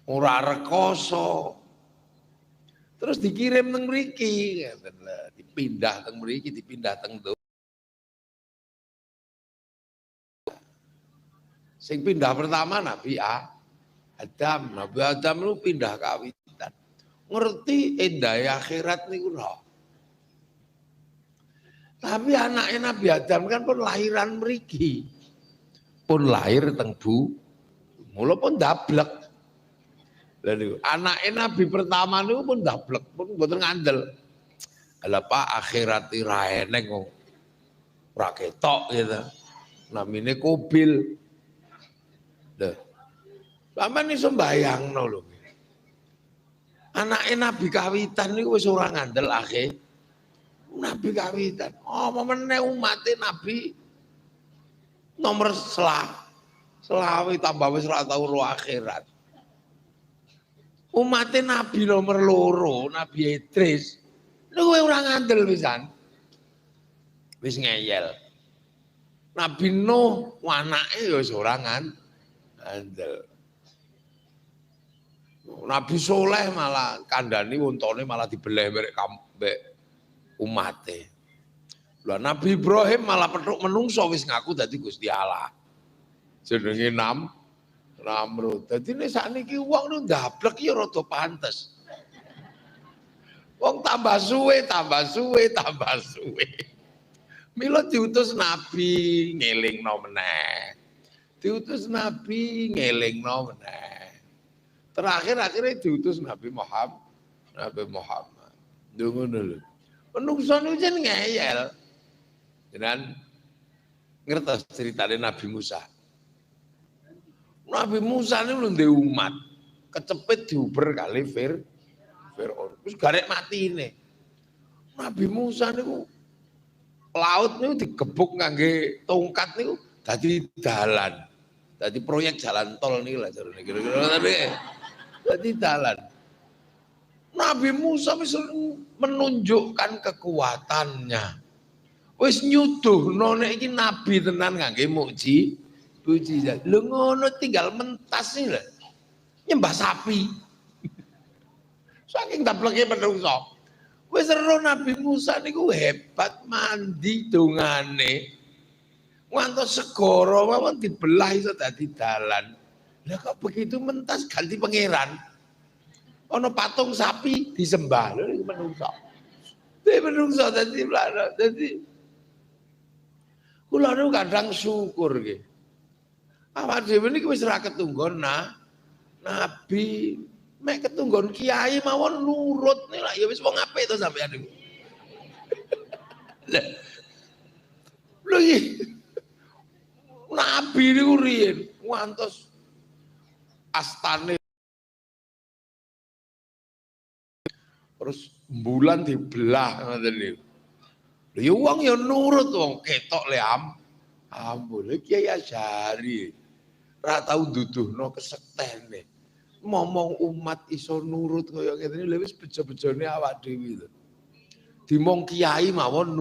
ora rekoso. Terus dikirim teng mriki, dipindah teng mriki, dipindah teng sing pindah pertama Nabi Adam. Nabi Adam lu pindah kawitan. Ngerti endah akhirat niku lho. Tapi anaknya Nabi Adam kan pun lahiran mriki. Pun lahir teng mula pun dablek. Lalu anaknya Nabi pertama niku pun dablek, pun mboten ngandel. Lah Pak akhirat ora eneng kok. Ora ketok gitu. Namine Kobil. Lho. Sampeyan iso mbayangno lho. Anake Nabi kawitan niku wis ora ngandel akhir. Nabi kawitan. Apa meneh umate Nabi nomor selawe tambah wis ora tau ro akhirat. Umate Nabi nomor loro, Nabi Idris. Niku ora ngandel pisan. Wis ngeyel. Nabi Nuh anake ya wis ora ngandel. Nabi Soleh malah kandhani wontone malah dibeleh mbek umate. Lah Nabi Ibrahim malah petuk menungso wis ngaku dadi Gusti Allah. Jenenge Namrud. Dadi nek sakniki wong nu ndablek ya rada pantes. Wong tambah suwe. Mila diutus Nabi ngelingno meneh. Terakhir akhirnya diutus Nabi Muhammad. Ngono lho. Menungso niku jen ngeyel. Jenengan ngertos ceritane Nabi Musa. Nabi Musa niku lho ndek umat, kecepit diuber kali Firaun. Wis garek matine. Nabi Musa niku laut niku digebuk ngangge tongkat niku dadi dalan. Dadi proyek jalan tol niku lah jarene kira-kira tapi dadi dalan. Nabi Musa wis menunjukkan kekuatannya. Wis nyuduhno nek iki nabi tenan ngangge mukjizat. Lho ngono tinggal mentas iki lho. Nyembah sapi. Saking dableke menungso. Wis ero Nabi Musa niku hebat mandi dongane. Ngantos segara mawon dibelah iso dadi dalan. Lah kok begitu mentas ganti pangeran. Ono patung sapi disembah lho niku menungso. Menungso dadi mlana. Dadi kula niku kadang syukur nggih. Awak dhewe niki wis ra ketunggon nabi, mek ketunggon kiai mawon nurut nih lah ya wis wong apik to sampean niku. Lho iki nabi niku riyen ngantos astane terus bulan dibelah ngoten niku. Lho ya wong ya nurut wong ketok le ampun Kiai Asyari ra tau duduhno kesektene. Momong umat iso nurut kaya ngene lho wis bejo-bejone awak dhewe lho. Dimong kiai mawon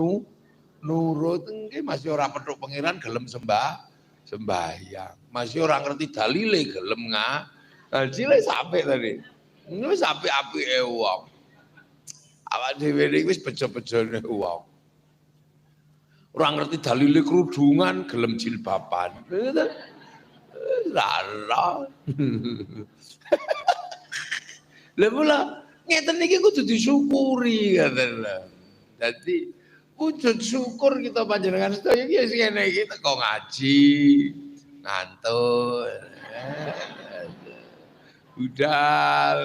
nurut nggih masih ora petuk pangeran gelem sembahyang. Masih ora ngerti dalile gelem ngaji le sampe tadi. Wis apik-apike wong. Awak dhewe iki wis bejo-bejone wong. Ora ngerti dalile kerudungan gelem jilbaban. Lala. Lah mula ngeten iki kudu disyukuri ngoten lho. Dadi wujud syukur kita panjenengan sedaya iki wis ngene iki teko ngaji, ngantuk. Budal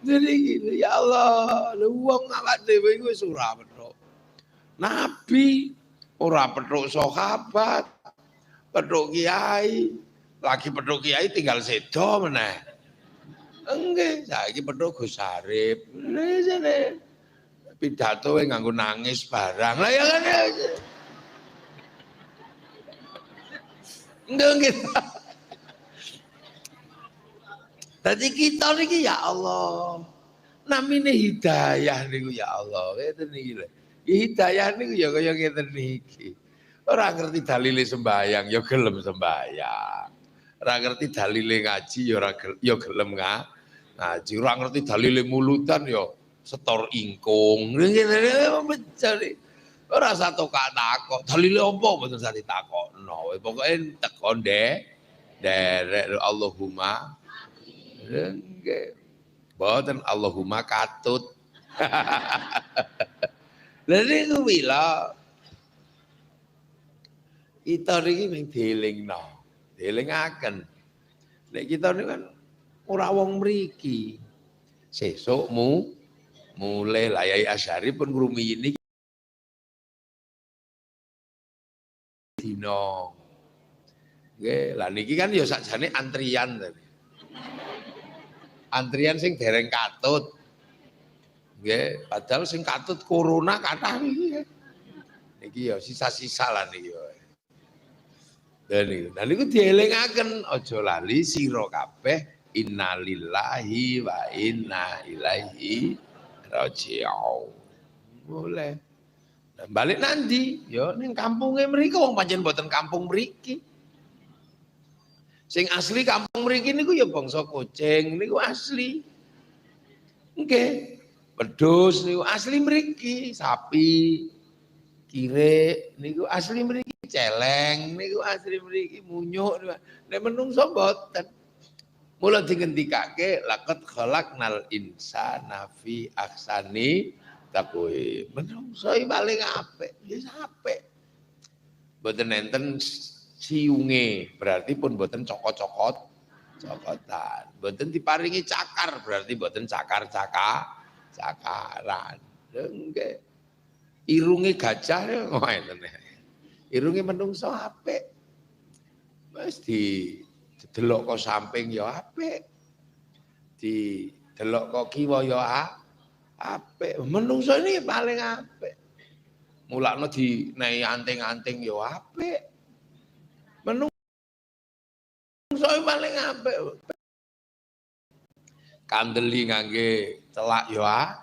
jadi gitu ya Allah, lu wong awak dhewe iki wis ora petuk. Nabi ora petuk sahabat, petuk kiai, lagi petuk kiai tinggal sedo meneh. Enggak, saiki petuk Gus Arif. Lha pidato nganggo nangis barang. Lah ya kan. Enggak gitu. Tadi kita niki ya Allah. Namine hidayah niku ya Allah. Ngeten niki lho. Hidayah niku ya kaya ngeten niki. Ora ngerti dalile sembayang ya gelem sembayang. ora ngerti dalile ngaji ya gelem ngaji, ora ngerti dalile mulutan ya setor ingkung. Ngene mencari. Ora usah takok, dalile apa mboten usah ditakokno. Pokoke teko derek Allahumma nggih. Mboten Allahumma katut. Lha niku mila kita niki mung dielingno, dielingaken. Nek kita niku kan ora wong mriki. Sesuk mulai Yai Asy'ari pun ngrumiyin dino. Nggih, lah niki kan ya sakjane antrian tadi. Antrian sing dereng katut. Nggih, padahal sing katut corona kathah iki. Niki ya sisa-sisa lah niki. Dan niku dielingaken aja lali sira kabeh innalillahi wa inna ilaihi raji'un. Boleh. Balik nanti, ya ning kampunge mriki wong pancen mboten kampung mriki. Sing asli kampung mriki niku ya bangsa Kucing niku asli. Nggih. Wedhus niku asli mriki, sapi, kirek niku asli mriki, celeng niku asli mriki, munyuk niku. Nek menungso mboten. Mula dingendikake laqad khalaqnal insana fi ahsani takwim. Menungso paling apik, ya apik. Mboten enten siunge, berarti pun mboten cokotan. Mboten diparingi cakar, berarti mboten cakaran. Nggih. Irunge gajah ngoten. Irunge menungso apik. Wis didelok kok samping ya apik. Didelok kok kiwa ya apik. Menungso ini paling apik. Mulakno dinehi anting-anting ya apik. Menungso paling apik. Kandeli ngangge celak ya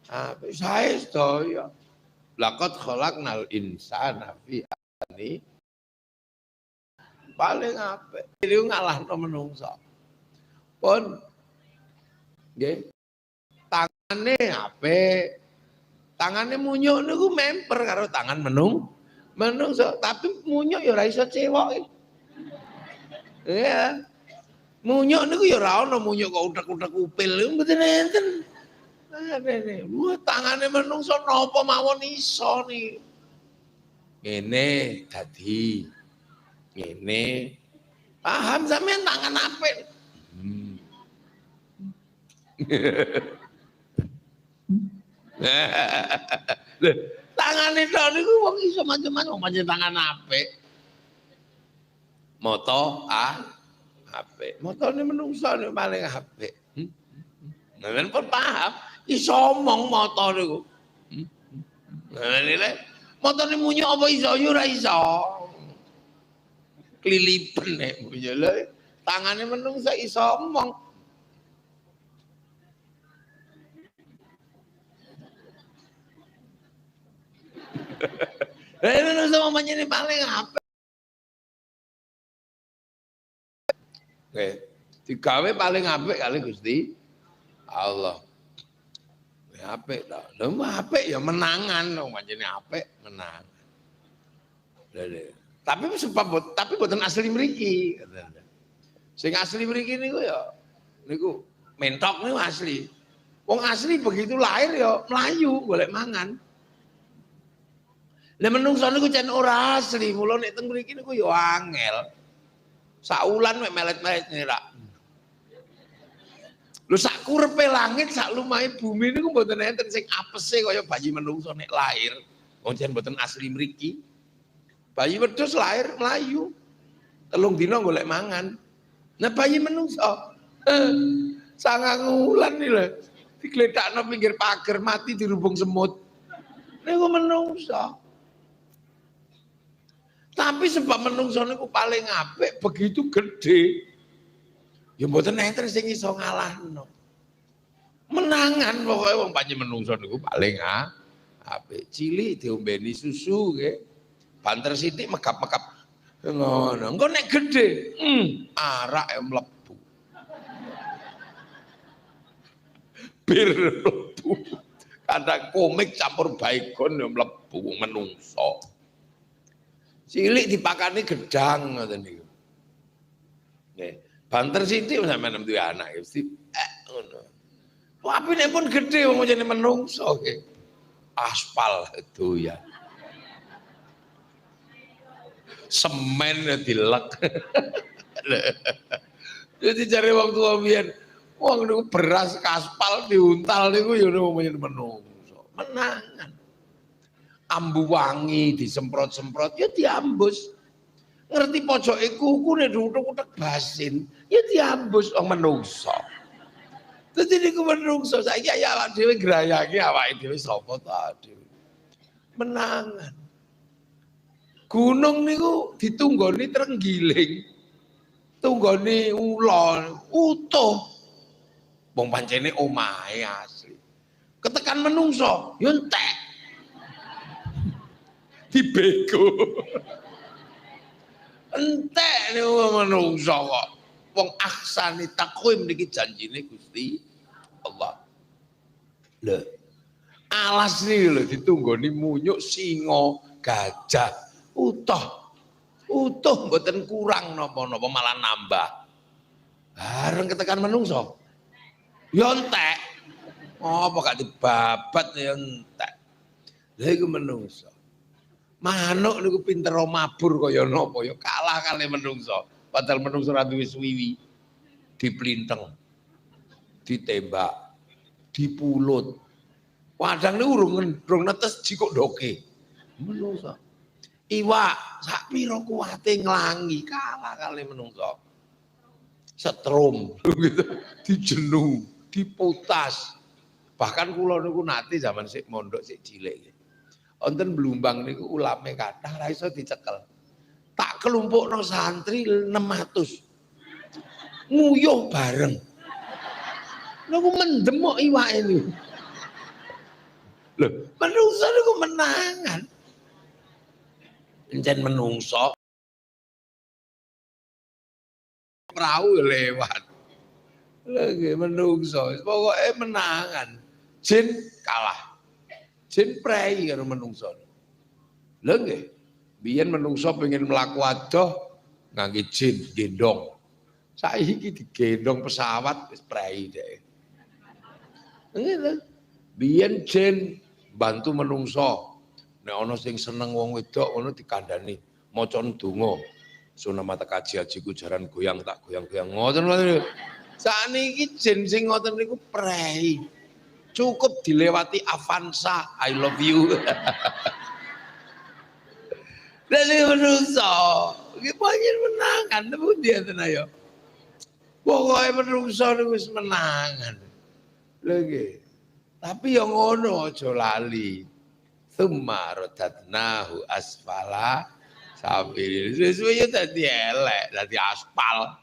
apik. Saestu ya. Laqad khalaqnal insana fi ahsani paling apik. Iki ngalahno menungso. Pun nggih. Tangane apik. Tangane munyuk niku memper karo tangan menungso, tapi munyuk ya ora iso cewok. Ya. Munyuk niku ya ora ono munyuk kok utek-utek upil mboten enten. Wah, tangane menungso napa mawon iso nih. Ngene dadi. Ngene. Paham sampean tangan apik. Tangane tok niku wong iso macam-macam wong pancen tangan apik. Moto apik. Motone menungso niku paling apik. Sampeyan pun paham, iso omong moto niku. Nah nile motone munyuk apa iso yo ora iso. Klilipen nek munyuk lho. Tangane menungso iso omong. Menungso mamane paling apik. Oke, digawe paling apik kali Gusti Allah. Ya apik to. Lha apik ya menangan wong pancene apik menang. Tapi sebab tapi mboten asli mriki. Sing asli mriki niku ya niku mentok niku asli. Wong asli begitu lahir ya mlayu golek mangan. Lah menungso niku jan ora asli, mula nek teng mriki niku ya angel. Saulan mek melet-melet nira. Lho sak kurepe langit, sak lumahe bumi niku mboten enten sing apese kaya bayi menungso nek lahir. Wong jan mboten asli mriki. Bayi wedhus lahir mlayu. 3 dina golek mangan. Nah bayi menungso 9 wulan iki lho. Digledakno pinggir pager mati dirubung semut. Niku menungso. Tapi sebab menungso niku paling apik begitu gede. Ya mboten enten sing iso ngalahno. Menangan pokoke wong pancen menungso niku paling apik. Cilik diombeni susu nggih. Banter sithik megap-megap. Ngono. Engko nek gedhe, arak mlebu. Bir mlebu. Kadang komik campur baygon ya mlebu menungso. Cilik dipakani gedang ngoten niku. Nggih. Banter sithik sampeyan duwe anak mesti ngono. Apine pun gedhe wong jenenge menungso nggih. Aspal doyan. Semen dilek. Jadi cari wong tua biyen wong niku beras kaspal diuntal niku ya namanya menungso. Menangan. Ambu wangi disemprot-semprot ya diambus. Ngerti pojoke kukune dhuthuk-dhuthuk basin ya diambus wong menungso. Dadi niku menungso saiki ya awak dhewe grayangi awake dhewe sapa ta dhewe. Menangan. Gunung niku ditunggoni trenggiling. Tunggoni ula utuh. Wong pancene omahe asli. Ketekan menungso, yo entek. Dibego. Entek niku menungso kok. Wong ahsani takwim niki janjine Gusti Allah. Lho. Alas niki lho ditunggoni munyuk singa, gajah, utuh mboten kurang napa-napa malah nambah. Bareng ketekan menungso. Ya entek. Apa gak dibabat ya entek. Lha iku menungso. Manuk niku pinter mabur kaya napa ya kalah kali menungso. Padahal menungso ra duwe suwiwi. Diplinteng. Ditembak. Dipulut. Padang niku urung netes jikok doke. Menungso. Iwak sak pira kuwate nglangi kalah kali menungso. Setrum gitu, dijenu, diputas. Bahkan kula niku nate zaman sik mondok sik cilik. Wonten Blumbang niku ulame kathah ra iso dicekel. Tak kelompokno santri 600. Nguyuh bareng. Niku mendem kok iwake niku. Lho, menungso niku menangan. Encen menungso perahu lewat lagi menungso pokoknya menangan jin kalah jin prei karo menungso lho nggih biyen menungso pengen mlaku adoh ngangge jin gendong saiki digendong pesawat wis prei dhek ngene biyen jin bantu menungso nek ana sing seneng wong wedok ngono dikandhani maca ndonga sunah mata kaji ajiku jaran goyang tak goyang-goyang ngoten lho. Sakniki jin sing ngoten niku prei. Cukup dilewati Avanza I love you. Dari menungso, iki pancen menangan pundi enten ayo. Pokoke menungso niku wis menangan. Lho nggih. Tapi ya ngono aja lali. Tsumma radadnahu asfala safilin. Suwe-suwe ya dadi elek, dadi aspal.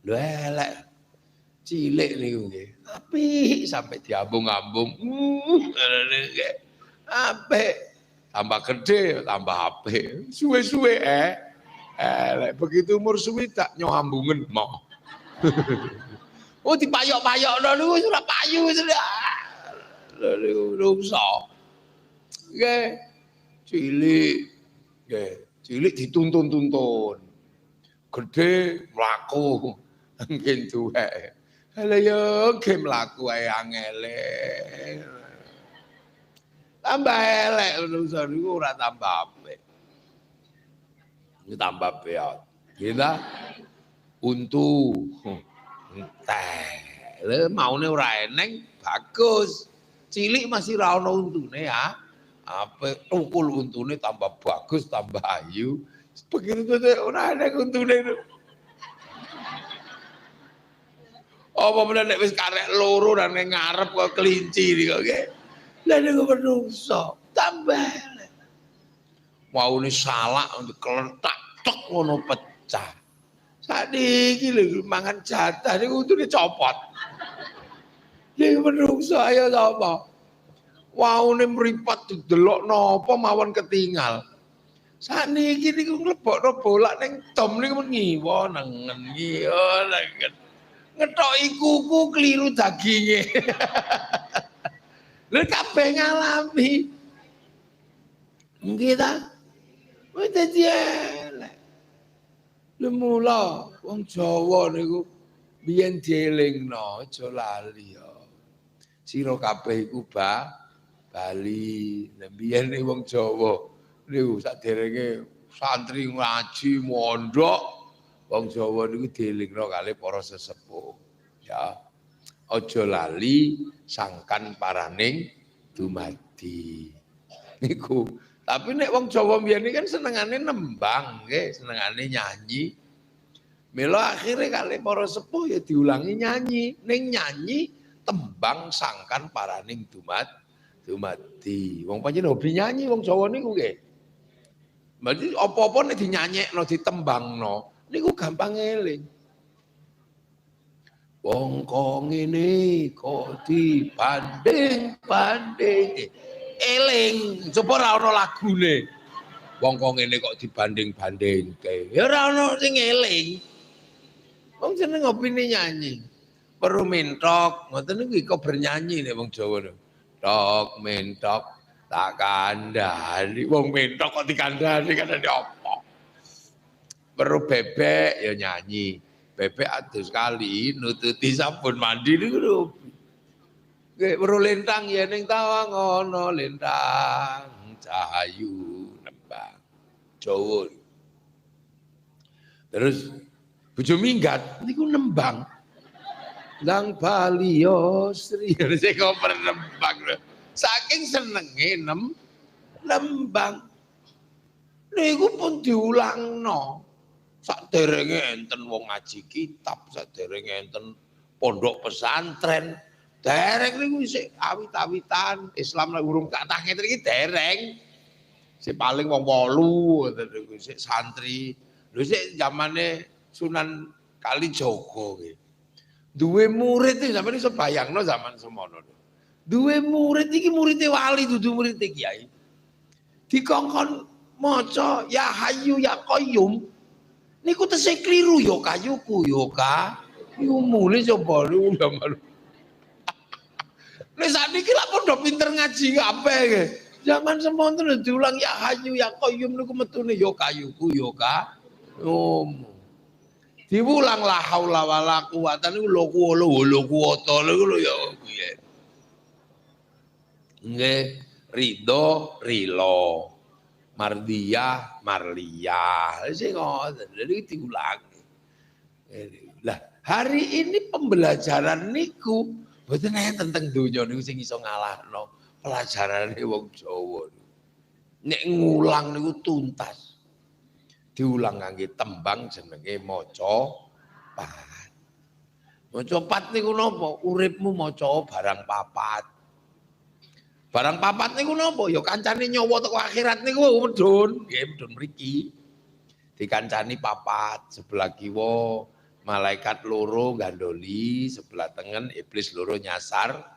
Lho elek. Cilik niku nggih. Apik sampai diambung-ambung. Nggih. Apik. Tambah gede tambah apik. Suwe-suwe elek. Begitu umur suwi tak nyoambungen mau. Oh dipayok-payokno niku wis ora payu wis. Lho niku rumso. Nggih. Cilik. Nggih, cilik dituntun-tuntun. Gede mlaku. Nggih tuwek. Lha ya ge mlaku ae angele. Tambah elek menungso niku ora tambah apik. Ini tambah beot. Kita untu. Entek. Lha maune ora eneng bagus. Cilik masih ra ono untune ya. Apa tukul untune tambah bagus, tambah ayu. Begitu ora ada untune. Apa meneh nek wis karek loro nang ngarep kok kelinci iki kok nggih. Lah niku menungso tambah elek. Waune salak untuk kelentak tek ngono pecah. Sakniki lho mangan jatah niku untune copot. Nggih menungso ayo sapa? Waune mripat didelok napa mawon ketinggal. Saniki niku nglebokno bolak ning dom niku ngiwa nengen ngiwa nengen. Ngethoki kuku keliru daginge. Lha kabeh ngalami. Nggih ta? Wis dadi elek. Lha mula wong Jawa niku biyen dielingno aja lali ya. Sira kabeh iku Bali. Lah biyen wong Jawa niku saderenge santri ngaji mondok wong Jawa niku dielingno kalih para sesepuh. Ya. Aja lali sangkan paraning dumadi. Niku. Tapi nek wong Jawa mbiyen kan senengane nembang nggih, senengane nyanyi. Mila akhirnya kalih para sepuh ya diulangi nyanyi. Ning nyanyi tembang sangkan paraning dumadi. Wong pancen hobi nyanyi wong Jawa niku nggih. Berarti apa-apa nek dinyanyekno ditembangno niku gampang eling. Wong kok ngene kok dibanding-banding. Eling, coba ora ono lagune. Wong kok ngene kok dibanding-bandingke. Ya ora ono sing eling. Wong jeneng opine nyanyi. Perlu mentok, ngoten niku kok bernyanyi nek wong Jawa niku. Tok mentok tak kandhani. Wong mentok kok dikandhani kandhani apa? Perlu bebek ya nyanyi. Bebek adus kali nututi sabun mandi niku lho. Nggih perlu lintang ya ning tawang ana lintang cahayu nembang Jawa. Terus bojo minggat niku nembang. Lang Bali yo Sri sing kok nembang. Saking senenge nembang. Niku pun diulangno. Saderenge enten wong ngaji kitab, saderenge enten pondok pesantren. Dereng niku isih awit-awitan Islam lek urung kathah ngeten iki dereng. Sing paling wong 8 ngoten niku isih santri. Lho sik zamane Sunan Kalijaga nggih. Duwe murid iki sampeyan iso bayangno zaman semono. Duwe murid iki muride wali dudu muride kiai. Dikongkon maca ya Hayyu ya Qayyum. Niku tesih kliru ya kayuku ya ka. Iku mule coba niku zaman. Nek sakniki lak padha pinter ngaji kabeh nggih. Zaman semonten diulang ya Hayyu ya Qayyum niku metune ya kayuku ya ka. Diulang la haula wala quwata niku lho kuwata niku lho ya piye. Nggih, ridho rilo. Mardiyah marliyah. Sing ngoten. Lha iki diulangi. Lah, hari ini pembelajaran niku mboten enten teng donya niku sing iso ngalahno pelajarane wong Jawa. Nek ngulang niku tuntas. Diulang ngangge tembang jenenge maca pat. Maca pat niku napa? Uripmu maca barang papat. Barang papat niku napa? Ya kancane nyawa teko akhirat niku medun, nggih medun mriki. Dikancani papat, sebelah kiwa malaikat loro gandoli, sebelah tengen iblis loro nyasarno.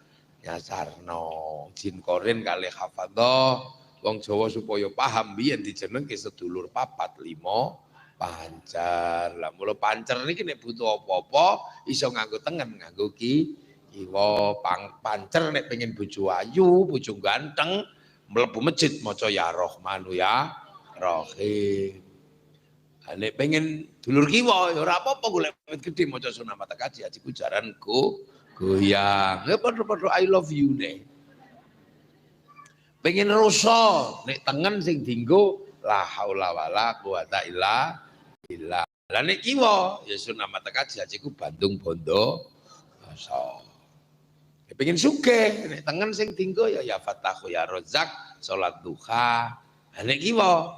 Jin korin kalih hafadzah, wong Jawa supaya paham biyen dijenengke sedulur papat limo pancer. Lah mula pancer niki nek butuh apa-apa iso nganggo tengen, nganggo kiwa. Pancer nek pengen bojo ayu, bojo ganteng, mlebu masjid maca ya Rahmanu ya Rahim. Nek pengen dulur kiwa ya ora apa-apa golek wit gedhe maca sunah mata kaji haji kujaranku goyang. Ya padha-padha I love you nek. Pengen rusa nek tengen sing dienggo la haula wala quwata illa billah. Lah nek kiwa ya sunah mata kaji hajiku Bandung Bondo Asa. Pengen sugih nek tengen sing dienggo ya Fatahu ya Razzaq salat duha. Lah nek kiwa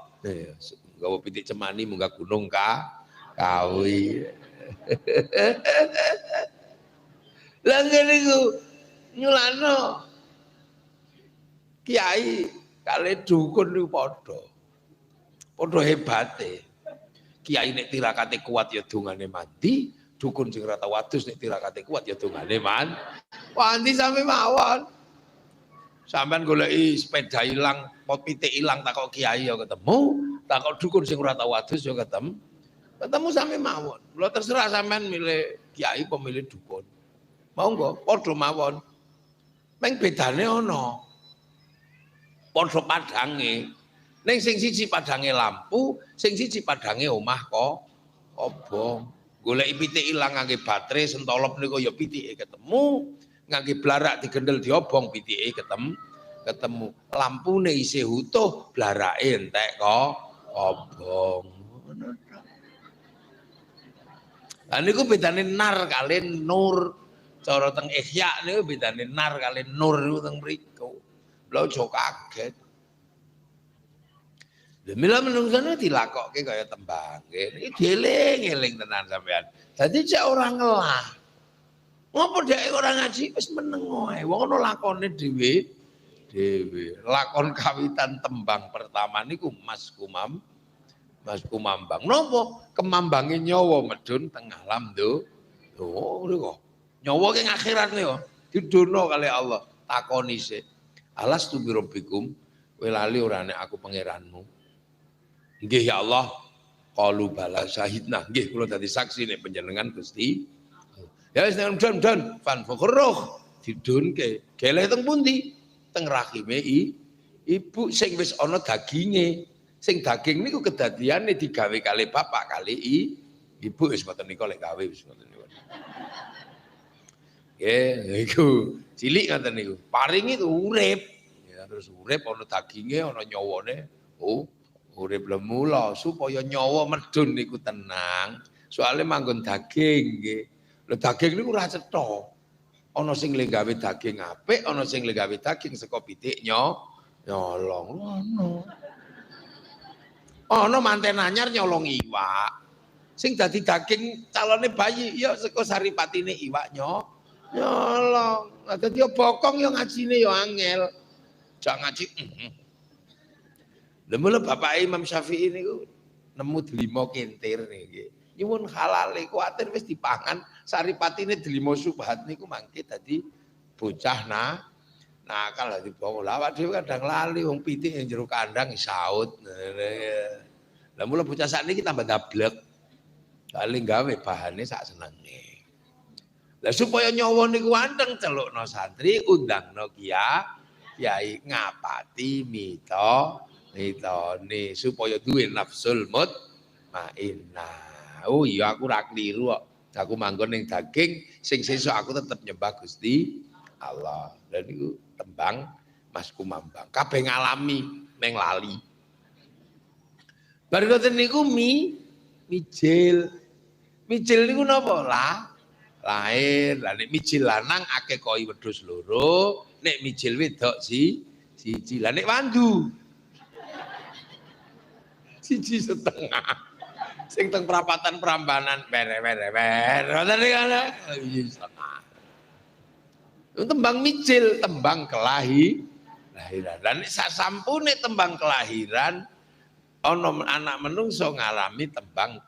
gawa pitik cemani munggah gunung kawi. Lah ngene iku nyulano kiai kalih dukun niku padha hebate. Kiai nek tirakate kuat ya dongane mandi, dukun sing ora tau adus nek tirakate kuat ya dongane mandi sampe mawon. Sampeyan goleki sepeda ilang, pot pitik ilang tak kok kiai ya ketemu, Takok dukun sing ora tau adus yo ketemu sami mawon. Lho terserah sampean milih kiai pemilih dukun. Monggo padha mawon. Meng bedane ana. Padha padange. Ning sing siji padange lampu, sing siji padange omah kok obong. Goleki pitik ilang ngangge baterai sentolop niku ya pitike ketemu, ngangge blarak digendel diobong pitike ketemu. Lampune isih utuh, blarake entek kok obong. Lah niku bedane nar kali nur. Cara teng Ihya niku bedane nar kali nur niku teng mriku. Lha aja kaget. Mila menungsane dilakokke kaya tembang. Iki dieling-eling tenan sampean. Dadi cek ora ngelah. Ngopo dhek ora ngaji wis meneng wae. Wong ana lakone dhewe. Lakon kawitan tembang pertama niku Mas Kumambang. Napa kemambange nyawa medun teng alam Oh niku. Nyawa ki akhirat niku didono kali Allah. Takoni sik. Alastu bi rabbikum. Kowe lali ora nek aku pangeranmu. Nggih ya Allah, qalu bala syahidna. Nggih kula dadi saksi nek panjenengan Gusti. Ya wis nang don fan fukhruh didunke. Geleh teng pundi? Teng rahime ibu sing wis ana daginge. Sing daging niku kedadiane digawe kali bapak kali ibu wis mboten nika lek gawe wis mboten niku. Nggih, niku cilik ngoten niku. Paringi urip. Ya terus urip ana daginge, ana nyawane. Oh, urip lemula supaya nyawa medun niku tenang. Soale manggon daging nggih. Lho daging niku ora cetha. Ana sing le gawe daging apik, ana sing le gawe daging saka pitik nyolong. Ana manten anyar nyolong iwak. Sing dadi daging calone bayi ya saka saripatine iwak nyolong. Lah dadi bokong ya ngajine ya angel. Jak ngaji. Lha mula Bapak Imam Syafi'i niku nemu delima kintir niki. Nyuwun halale kuwatir wis dipangan saripatine delima subhat niku mangke dadi bocah nakal dadi bawah. Lah awak dhewe kadang lali wong pitik yang jero kandang saut. Lah mula bocah sakniki tambah dablek. Kali gawe bahane sak senenge. Lah supaya nyawa niku anteng celukno santri undangno kiai ngapati mitone supaya duwe nafsul mutmainnah. Oh iya aku ora kliru kok. Aku manggon ning daging sing sesuk aku tetep nyembah Gusti Allah. Lah niku tembang Mas Kumambang. Kabeh ngalami meng lali. Bar ngoten niku mijil. Mijil niku napa? Lahir. Lah nek mijil lanang akeh koi wedhus loro, nek mijil wedok siji. Lah nek wandu siji setengah. Sing teng perapatan Prambanan ber. Ngoten niku ana siji setengah. Tembang mijil, tembang kelahiran. Lah nek sasampune tembang kelahiran ana anak menungso ngalami tembang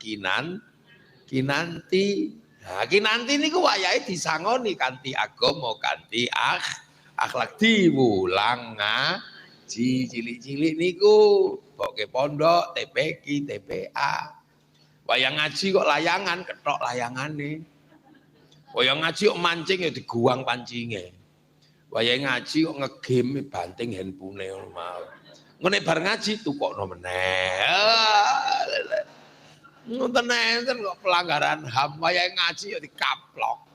kinanti. Nah, kinanti niku wayahe disangoni kanthi agama, kanthi akhlak diwulang ngaji cilik-cilik niku. Boke pondok, TPQ, TPA. Wayang ngaji kok layangan, ketok layangane. Wayang ngaji kok mancing ya diguang pancinge. Wayang ngaji kok ngegame banting handphone ngono mau. Ngene bar ngaji tukokno meneh. Ngoten kok pelanggaran HAM wayahe ngaji ya dikaplok.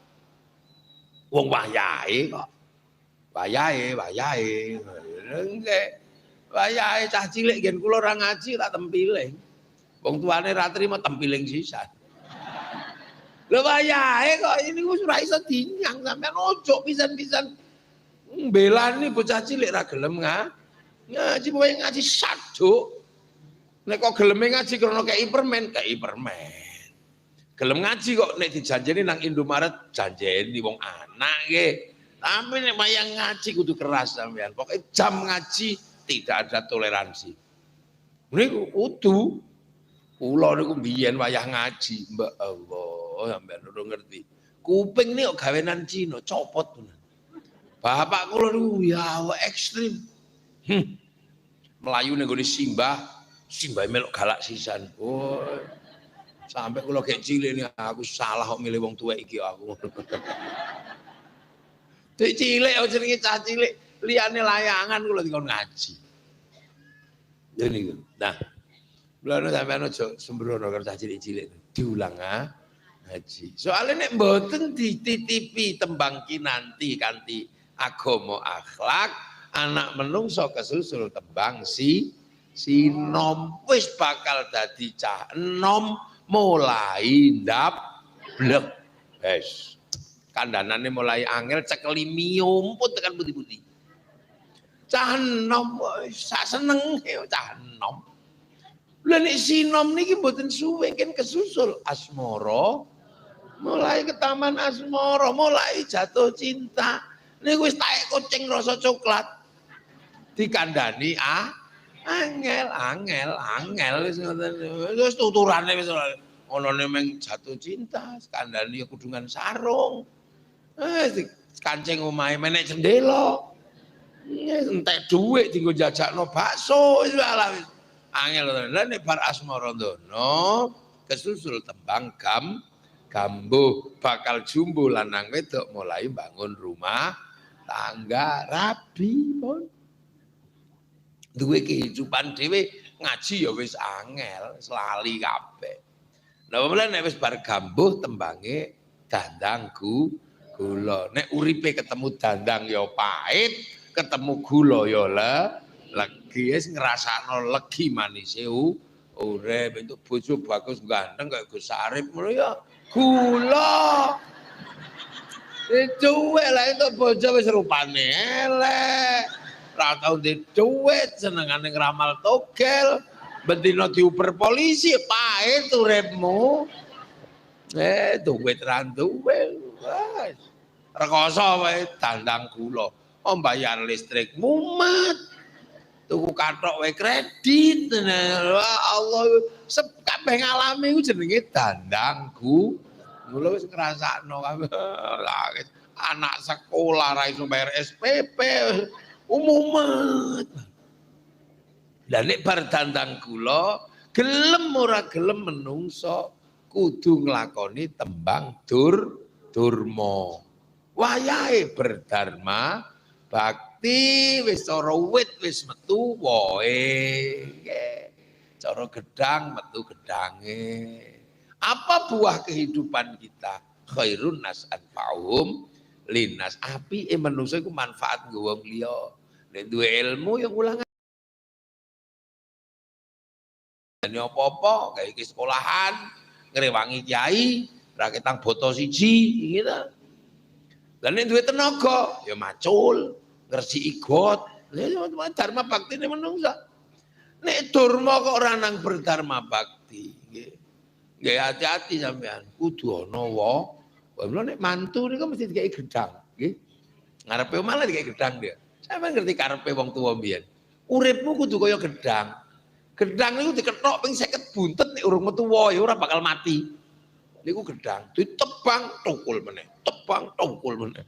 Wong wayahe kok. Wayahe. Nggih. Wayahe cah cilik gen kula ora ngaji tak tempiling. Wong tuane ra trimo tempiling sisan. Lho wayahe kok ini wis ora iso dinyang sampean ojo pisan-pisan mbelani bocah cilik ra gelem ngaji wayahe ngaji saduk. Nek kok geleme ngaji krana kei permen. Gelem ngaji kok nek dijanjeni nang Indomaret janjeni wong anak nggih. Tapi nek wayang ngaji kudu keras sampean. Pokoke jam ngaji tidak ada toleransi. Niku kudu kula niku biyen wayah ngaji, Mbak Allah sampean ora ngerti. Kuping niku gawenan Cina copot tenan. Bapak kula niku ya ekstrim. Melayu ning gone simbah Simbahe melok galak sisan. Oh. Sampai kula gek cilik nih aku salah kok milih wong tuwek iki aku. Dek cilik jenenge cah cilik, liyane layangan kula dikon ngaji. Ya niku. Nah, mulane sampean aja sembrono karo cah cilik-cilik. Diulang ngaji. Soalnya nek mboten dititipi tembang kinanti kanthi agama akhlak, anak menungso kesusul tembang sinom wis bakal dadi cah enom mulai ndap blek. Wes. Kandhanane mulai angel cekeli miumput tekan putih-putih. Cah enom sak senenge cah enom. Lah nek sinom niki mboten suwe kan kesusul asmara. Mulai ke taman asmara, mulai jatuh cinta. Niku wis taek kucing rasa coklat. Dikandani angel wis ngoten. Wis tuturane wis onone meng jatuh cinta, kandhani kudungan sarung. Kancing omahe menek jendela. Entek dhuwit dienggo jajakno bakso wis ala wis. Angel lha nek bar asmara ndono kesusul tembang gambuh bakal jumbo lanang wedok mulai bangun rumah tangga rabi pun. Duwe kehidupan dhewe ngaji ya wis angel, selali kabeh. Lah mulane nek wis bar gambuh tembange dandang gula. Nek uripe ketemu dandang ya pahit, ketemu gula ya legi, wis ngrasakno legi manise urip. Entuk bojo bagus ganteng kaya Gus Arif ngono ya gula. Cuwek lah entuk bojo wis rupane elek. Ra tau ndek dhuwit senengane ngramal togel bendina diuber polisi pahit uripmu dhuwit ra duwe wis rekoso wae dandang gula bayar listrik mumet tuku kathok wae kredit Allah kabeh ngalami ku jenenge dandang gula wis ngrasakno anak sekolah ra iso bayar SPP umumet. Lah nek bar dandang gula, gelem ora gelem menungso kudu nglakoni tembang durma. Wayahe berdharma bakti wis cara wit wis metu wohe. Cara gedang metu gedange. Apa buah kehidupan kita? Khairun nas anfa'uhum linnas. Apike menungso iku manfaat nggo wong liya. Nek duwe ilmu ya ulang ini apa-apa kayak ke sekolahan ngrewangi kiai ra ketang boto siji gitu. Lah nek duwe tenaga ya macul, ngresiki got. Lah dharma baktine menungsa. Nek durma kok ora nang berdharma bakti nggih. Nggih hati-hati sampean, kudu ana wae. Nek mantu niku mesti dikai gedang, nggih. Ngarepe malah dikai gedang dia. Sampeyan ngerti karepe wong tuwa mbiyen. Uripmu kudu kaya gedang. Gedang niku dikethok ping 50 buntet nek urung metu wohe ora bakal mati. Niku gedang, ditebang tukul meneh, tebang tukul meneh.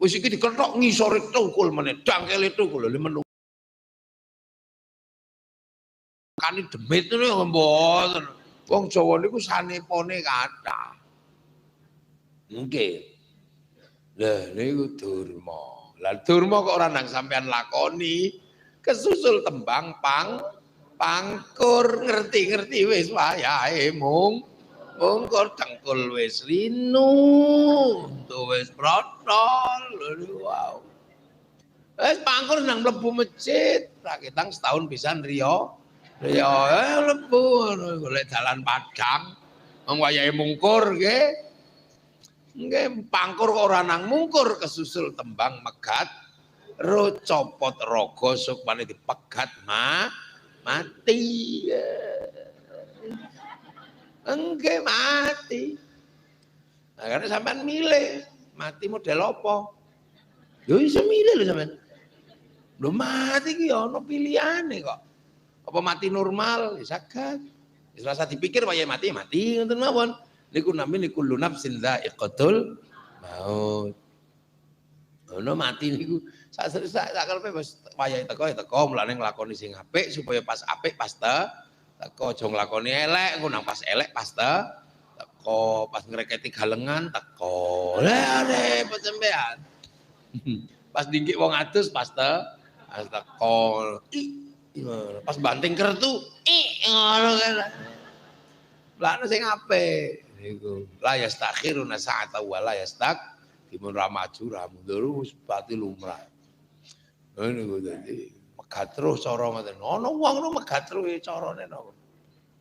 Wis iki dikethok ngisore tukul meneh, dangkele tukul lho menung. Kani demit niku mboten. Wong Jawa niku sanepone kathah. Nggih. Lah niku durma. Lah durma kok ora nang sampean lakoni, kesusul tembang pangkur ngerti-ngerti wis wayahe mungkur dengkul wis linu, wis protol. Wow. Wis pangkur nang mlebu masjid, tak ketang setahun pisan riya. Mlebu golek dalan padang. Wong wayahe mungkur nggih. Nggih pangkur kok ora nang mungkur kesusul tembang megat ro copot raga supane dipegat mati. Enggak mati. Nah, karena sampean milih mati model apa? Yo iso milih lho sampean. Lho mati ki ana pilihane kok. Apa mati normal? Ya saged. Wis rasa dipikir wayahe mati ngoten mawon. Niku namine kullu nafsin dha'iqatul maut. Ono mati niku sak karepe wis wayahe teko ya teko, mulane nglakoni sing apik supaya pas apik pas Teko aja nglakoni elek, engko nang pas elek pas teko, pas ngreketi galengan teko. Lah repot sampean. Pas dingkik wong adus pas teko. Pas banting kertu, ngono kan. Lah sing apik niku. La yastakhiruna sa'ata wa la dimun ra maju ra mundur wis pati lumrah. Niku dadi megat terus cara ngoten. Ana wong nu megat terus carane napa.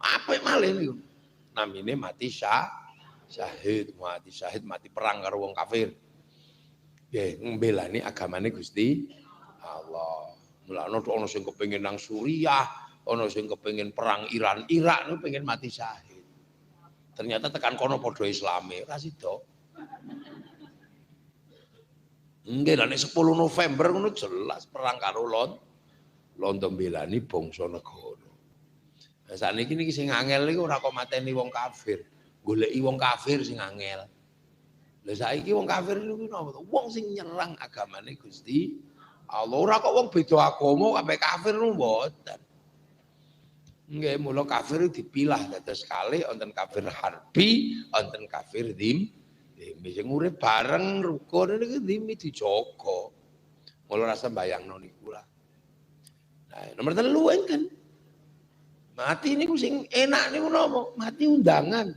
Apik malih niku. Namine mati syahid, mati perang karo wong kafir. Nggih, mbelani agamane Gusti Allah. Mulane ana sing kepengin nang Suriah, ana sing kepengin perang Iran, Irak niku pengen mati syahid. Ternyata tekan kono padha Islame, ora sida. Nggih, lha nek 10 November ngono jelas perang karo Londo mbelani bangsa negara. Lah sakniki niki sing angel niku ora kok mateni wong kafir, goleki wong kafir sing angel. Lah saiki wong kafir niku napa to? Wong sing nyerang agamane Gusti Allah. Ora kok wong beda agama kabeh kafir niku mboten. Nggih, mula kafir dipilah dados kalih, wonten kafir harbi, wonten kafir dhimmi. Sing urip bareng rukun niku dhimmi dijaga. Mula rasa bayangno niku lah. Nah, nomor 3 kan. Mati niku sing enak niku napa? Mati undangan.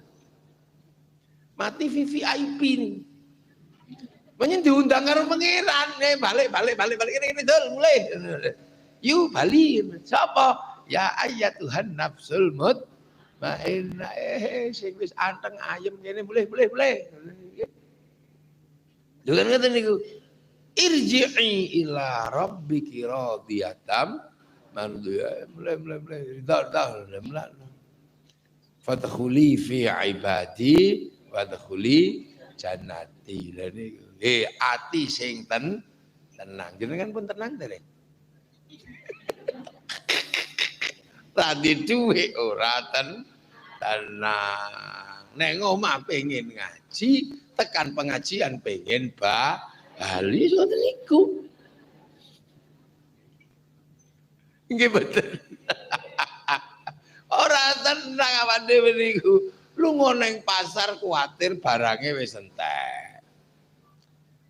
Mati VVIP nih. Menyen diundang karo pangeran, balik ini dol mulai. Yuk balik. Siapa? Ya Tuhan nafsul mutmainnah. Sing wis anteng ayem kene boleh. Lho kan ngoten niku. Irji'i ila rabbiki radiyatan mulai. Fadkhuli fi ibadi wadkhuli jannati. Lha niku ati sing tenang. Jenengan pun tenang to, Tadi duwe ora tenang. Nek omah pengen ngaji, tekan pengajian pengen bali ngoten niku. Nggih betul. Ora tenang awake dhewe niku. Lunga ning pasar kuwatir barange wis entek.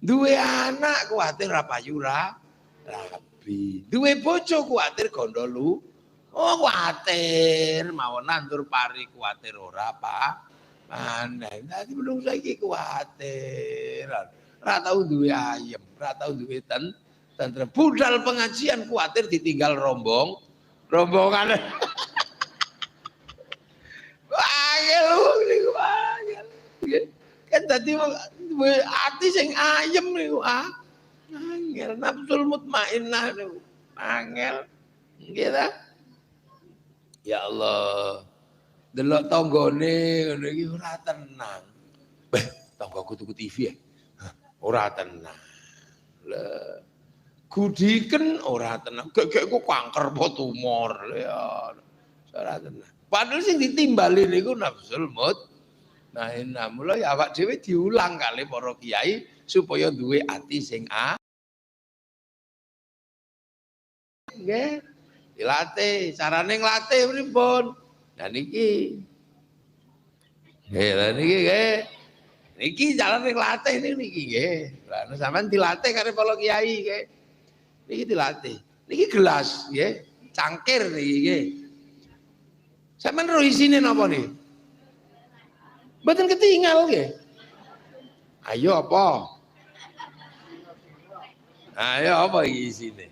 Duwe anak kuwatir ra payu rabi. Duwe bojo kuwatir gondol kuwatir mawon nandur pari kuwatir ora maneh. Dadi menung saiki kuwatir. Ra tau duwe ayem, ra tau duwe tentrem. Budal pengajian kuwatir ditinggal rombongan. Angel niku angel. Kan dadi ati sing ayem niku angel nafsul mutmainnah niku. Angel. Nggih ta? Ya Allah. Delok tanggane ngono iki ora tenang. Tanggaku tuku TV ya. Ora tenang. Lah gudiken ora tenang. Gek kok kanker apa tumor ya. Ora tenang. Padahal sing ditimbali niku nafsul mutmainnah. Mula ya awak dhewe diulang kali para kiai supaya duwe ati sing nggih. Dilatih, carane nglatih pripun? Lah niki. Nggih, lha niki nggih. Niki carane nglatih niki nggih. Lah sampean dilatih karo para kiai nggih. Niki dilatih. Niki gelas nggih, cangkir niki nggih. Sampeyan ro isine napa niki? Mboten ketinggal nggih. Ayo apa? Ayo apa iki isine?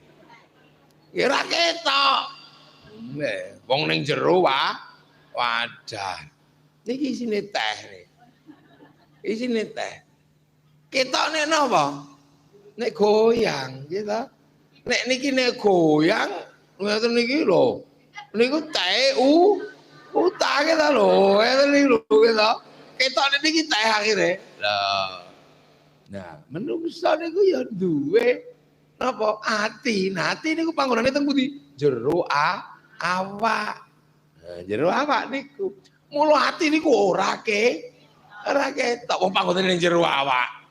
Ya ora ketok. Wong ning jero wadah. Niki isine teh niki. Isine teh. Ketok nek napa? Nek goyang, gitu. Nek niki nek goyang, ngoten niki lho. Niku teh utange ta lho, ngene lho gitu. Ketokne niki teh akhire. Lah. Nah, menungso niku ya duwe napa ati. Nah, ati niku panggonane teng pundi? Jero awak. Nah, jero awak niku. Mula ati niku ora ketok wong panggonane ning jero awak.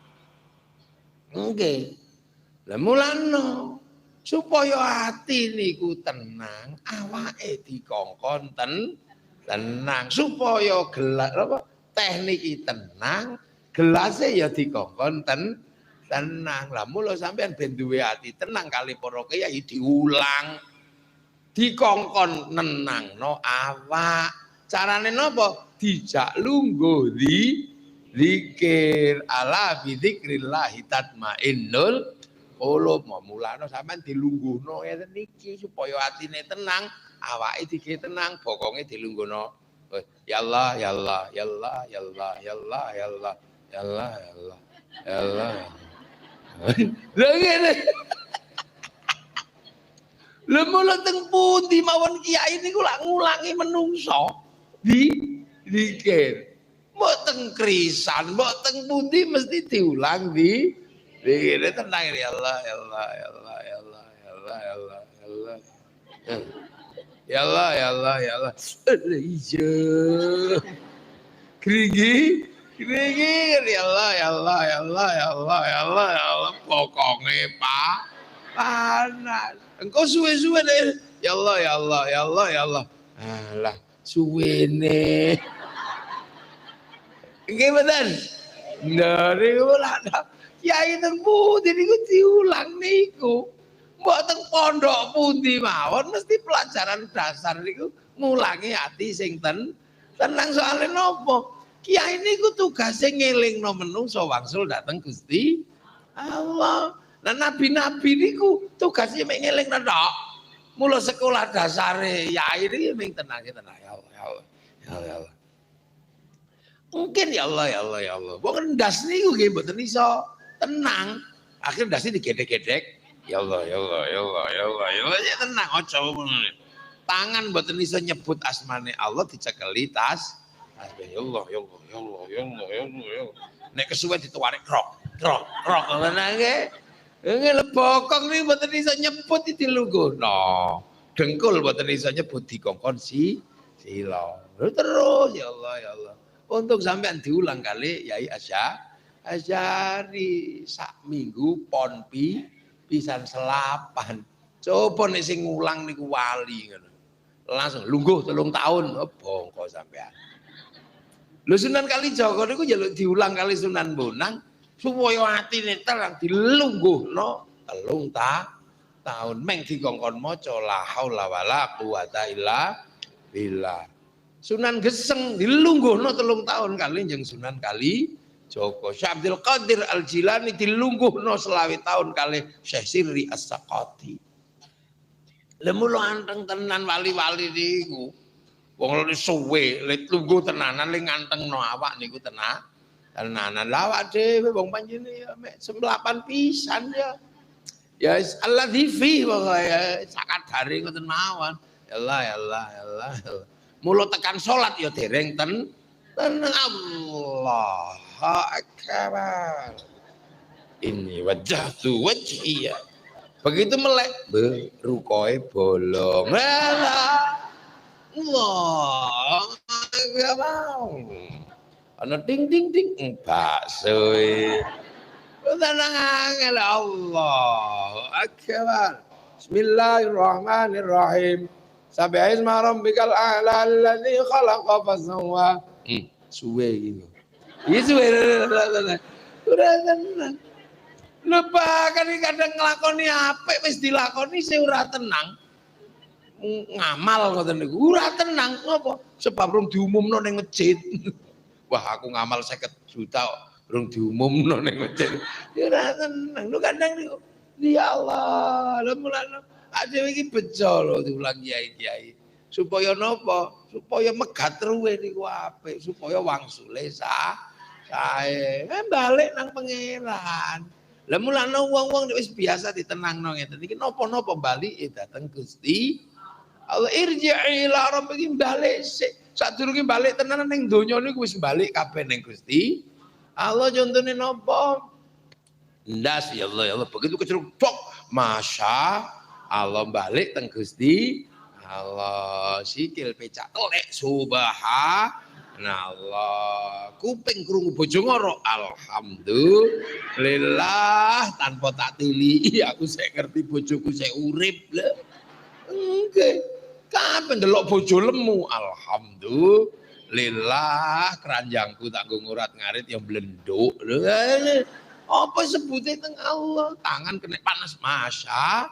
Nggih. Lah mulane supaya hati niku tenang, awake dikongkon tenang, supaya gelas apa teh niki tenang, gelasnya ya dikongkon tenang. Lah mula sampean ben duwe ati tenang kali para kiai diulang, dikongkon nenangno awak. Carane napa? Dijak lungguh zikir, ala bi dzikrillah tatmainnul qulub. Mulane sampean dilungguhno ngeten niki supaya atine tenang, awake dike tenang, bokonge dilungguhno. Ya Allah, ya Allah, ya Allah, ya Allah, ya Allah, ya Allah, ya Allah, ya Allah, ya Allah. Lha ngene. Lha mula teng pundi mawon kiai niku lak ngulangi menungso zikir. Mbok teng krisan, mbok teng pundi mesti diulang zikir tenang ya Allah, ya Allah, ya Allah, ya Allah, ya Allah, ya Allah, ya Allah. Ya Allah, ya Allah, ya Allah. Iya. Krigi, ya Allah, ya Allah, ya Allah, ya Allah, ya Allah, ya Allah. Pokonge Pak panas. Engkau suwe-suwe deh. Ya Allah, ya Allah, ya Allah, ya Allah. Alah, suwene. Nggih mboten? Nah, niku lak kiai teng pundi niku diulang niku. Mbok teng pondok pundi mawon mesti pelajaran dasar niku ngulangi hati sing tenang. Soalnya nopo? Kiai niku tugase ngelingno menungso wangsul dateng Gusti Allah. Nah nabi-nabi niku tugasnya mek ngelingno tok. Mula sekolah dasare yai iki ming tenang ya Allah, ya Allah, ya Allah, ya Allah. Mungkin ya Allah, ya Allah, ya Allah. Wong ndas niku nggih mboten iso tenang. Akhir ndase digedek-gedek. Ya Allah, ya Allah, ya Allah, ya Allah, ya Allah, ya tenang aja ngono. Tangan mboten iso nyebut asmane Allah dicekeli tas. Ya Allah, ya Allah, ya Allah, ya Allah, ya Allah, ya Allah. Nek kesuwen dituwarik krok, krok, krok ngono nggih. Nggih bokong niku mboten iso nyebut dilungguhno. Dengkul mboten iso nyebut dikongkon sila. Terus ya Allah, ya Allah. Untuk sampean diulang kali Yai Asyari sak minggu pon pisan selapan. Coba nek sing ngulang niku wali ngono. Langsung lungguh 3 tahun bongko sampean. Lho Sunan Kalijaga niku njaluk diulang kali Sunan Bonang supaya atine terang dilungguhno 3 tahun meng dikongkon maca la haula wala quwata illa billah. Sunan Geseng dilungguhno 3 tahun kali jeung Sunan Kalijaga. Syekh Abdul Qadir Al Jilani dilungguhno 20 tahun kali Syekh Sirri As-Saqati. Lha mula anteng tenan wali-wali niku. Wong lho suwe, lek lungguh tenanan lek ngantengno awak niku tenanan. Lah awak dhewe wong panjenengan ya mek 8 pisan ya. Ya alladzi fi wa ya sakadare ngoten mawon. Ya Allah, ya Allah, ya Allah. Mula tekan salat ya dereng tenang Allah akbar. Ini wajhatu wajhiya. Begitu melek rukoe bolong. Allah enggak mau. Ana ding ding ding bakso. Tenang angel Allah akbar. Bismillahirrahmanirrahim. Sabih isma rabbikal a'la alladzi khalaqa fasawwa. Suwe iki. Iki suwe. Ora tenang. Lupa kan kadang nglakoni apik wis dilakoni sing ora tenang. Ngamal ngoten niku. Ora tenang apa? Sebab rung diumumno ning masjid. Wah, aku ngamal 50 juta rung diumumno ning masjid. Ora tenang. Lu kadang niku. Ya Allah, lha mulane dhewe iki bejo lho diulang kiai-kiai. Supaya napa? Supaya megat ruwe niku apik, supaya wangsule sae. Balik nang pangeran. Lah mulane wong-wong wis biasa ditenangno ngeten iki napa-napa balike dateng Gusti Allah. Irji'i ila rabbiki, balik sik. Sadurunge balik tenan ning donya niku wis balik kabeh ning Gusti Allah. Contone napa? Ndas ya Allah, ya Allah. Begitu keceruk Masya Allah balik teng Gusti Allah, sikil pecak telek subhanallah subhanallah. Kuping krungu bojo ngoro, alhamdulillah. Tanpa tak tili, aku sik ngerti bojoku sik urip lho. Nggih. Kapan ndelok bojo lemu, alhamdulillah. Keranjangku tak nggo ngurat-ngarit ya blenduk. Apa sebute teng Allah? Tangan kena panas masa.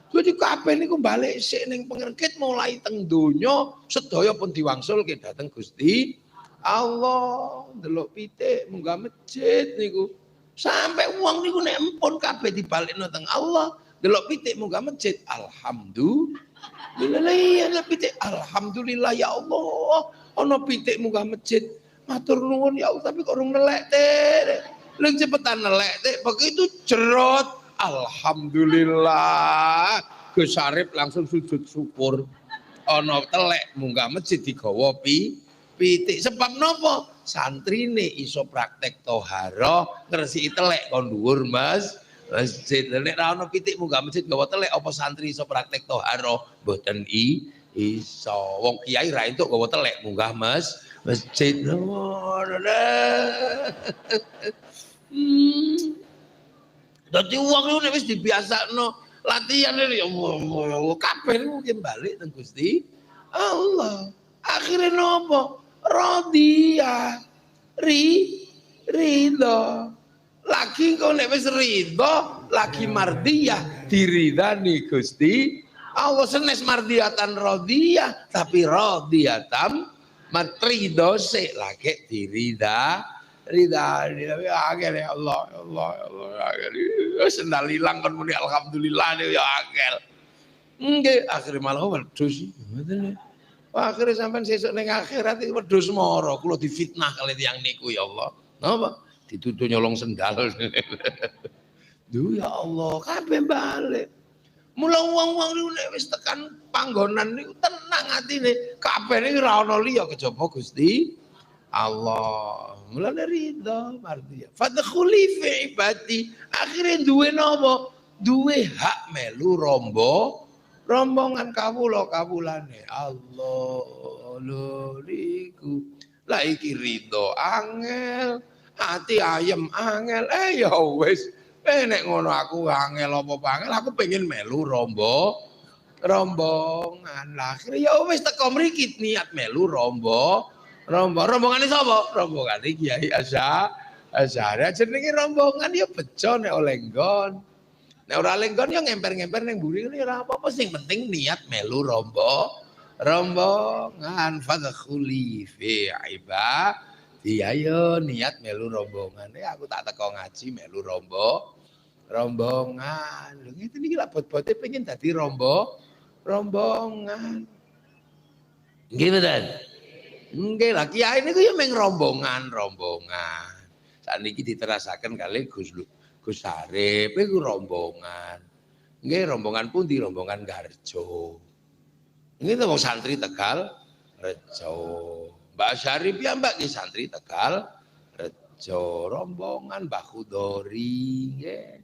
Jadi kabeh niku balik sik ning pengerkit mulai teng donya sedaya pun diwangsulke dhateng Gusti Allah. Delok pitik munggah masjid niku. Sampai wong niku nek empun kabeh dibalekno teng Allah, delok pitik munggah masjid. Alhamdulillah pitik. Alhamdulillah ya Allah. Ana pitik munggah masjid. Matur nuwun ya Allah, tapi kok urung nelek teh. Lha cepetan nelek teh begitu jerot. Alhamdulillah. Gus Arif langsung sujud syukur. Ana telek munggah masjid digawa pitik. Sebab napa? Santrine iso praktek toharoh ngresiki telek kon dhuwur masjid. Nek ra ono pitik munggah masjid gawa telek apa santri iso praktek toharoh? Mboten iso. Wong kiai ra entuk gawa telek munggah masjid. Dadi wong niku nek wis dibiasakno latihan ya Allah, kabeh niku mungkin balik teng Gusti Allah. Akhire nopo? Radiyah. Ridho. Lagi kok nek wis ridho, lagi mardiyah diridani Gusti Allah. Senes mardiyatan radiyah, tapi radiyatan ridho sik lagi dirida. Angel ya Allah, ya Allah, ya Allah. Sendal hilang kan muni alhamdulillah ya angel. Nggih, akhire malah wedhus. Akhire sampean sesuk ning akhirat iki wedhus mara, kula difitnah kali tiyang niku ya Allah. Napa? Dituduh nyolong sendal. Duh ya Allah, kabeh balik. Mula wong-wong niku nek wis tekan panggonan niku tenang atine. Kabeh niku ora ana liya kejaba Gusti Allah. Mulane ridho mardiyah. Fadkhuli fi ibadi. Akhire duwe napa? Duwe hak melu rombongan kawulane. Allah loriku. Lah iki ridho angel, ati ayem angel. Ya wis. Nek ngono aku angel apa angel, aku pengen melu rombongan. Lah akhire ya wis teko mriki niat melu rombongane sapa? Rombongane Kiai Asy'ari. Jenenge rombongan ya bejo nek oleh nggon. Nek ora lenggon ya ngemper-ngemper ning mburi ngene ora apa-apa, sing penting niat melu rombongan. Fadkhuli fi ibadi. Ayo niat melu rombongan. Aku tak teko ngaji melu rombongan. Lho ngene iki lak bot-bote pengen dadi rombongan. Nggih mboten? Nggih lah kiai niku ya meng rombongan. Sakniki diterasaken kalih Gus Arif iku rombongan. Nggih rombongan pundi? Rombongan Garjo. Nggih wong santri Tegal Rejo. Mbak Syarif ya Mbak nggih santri Tegal Rejo. Rombongan Mbah Khudori nggih.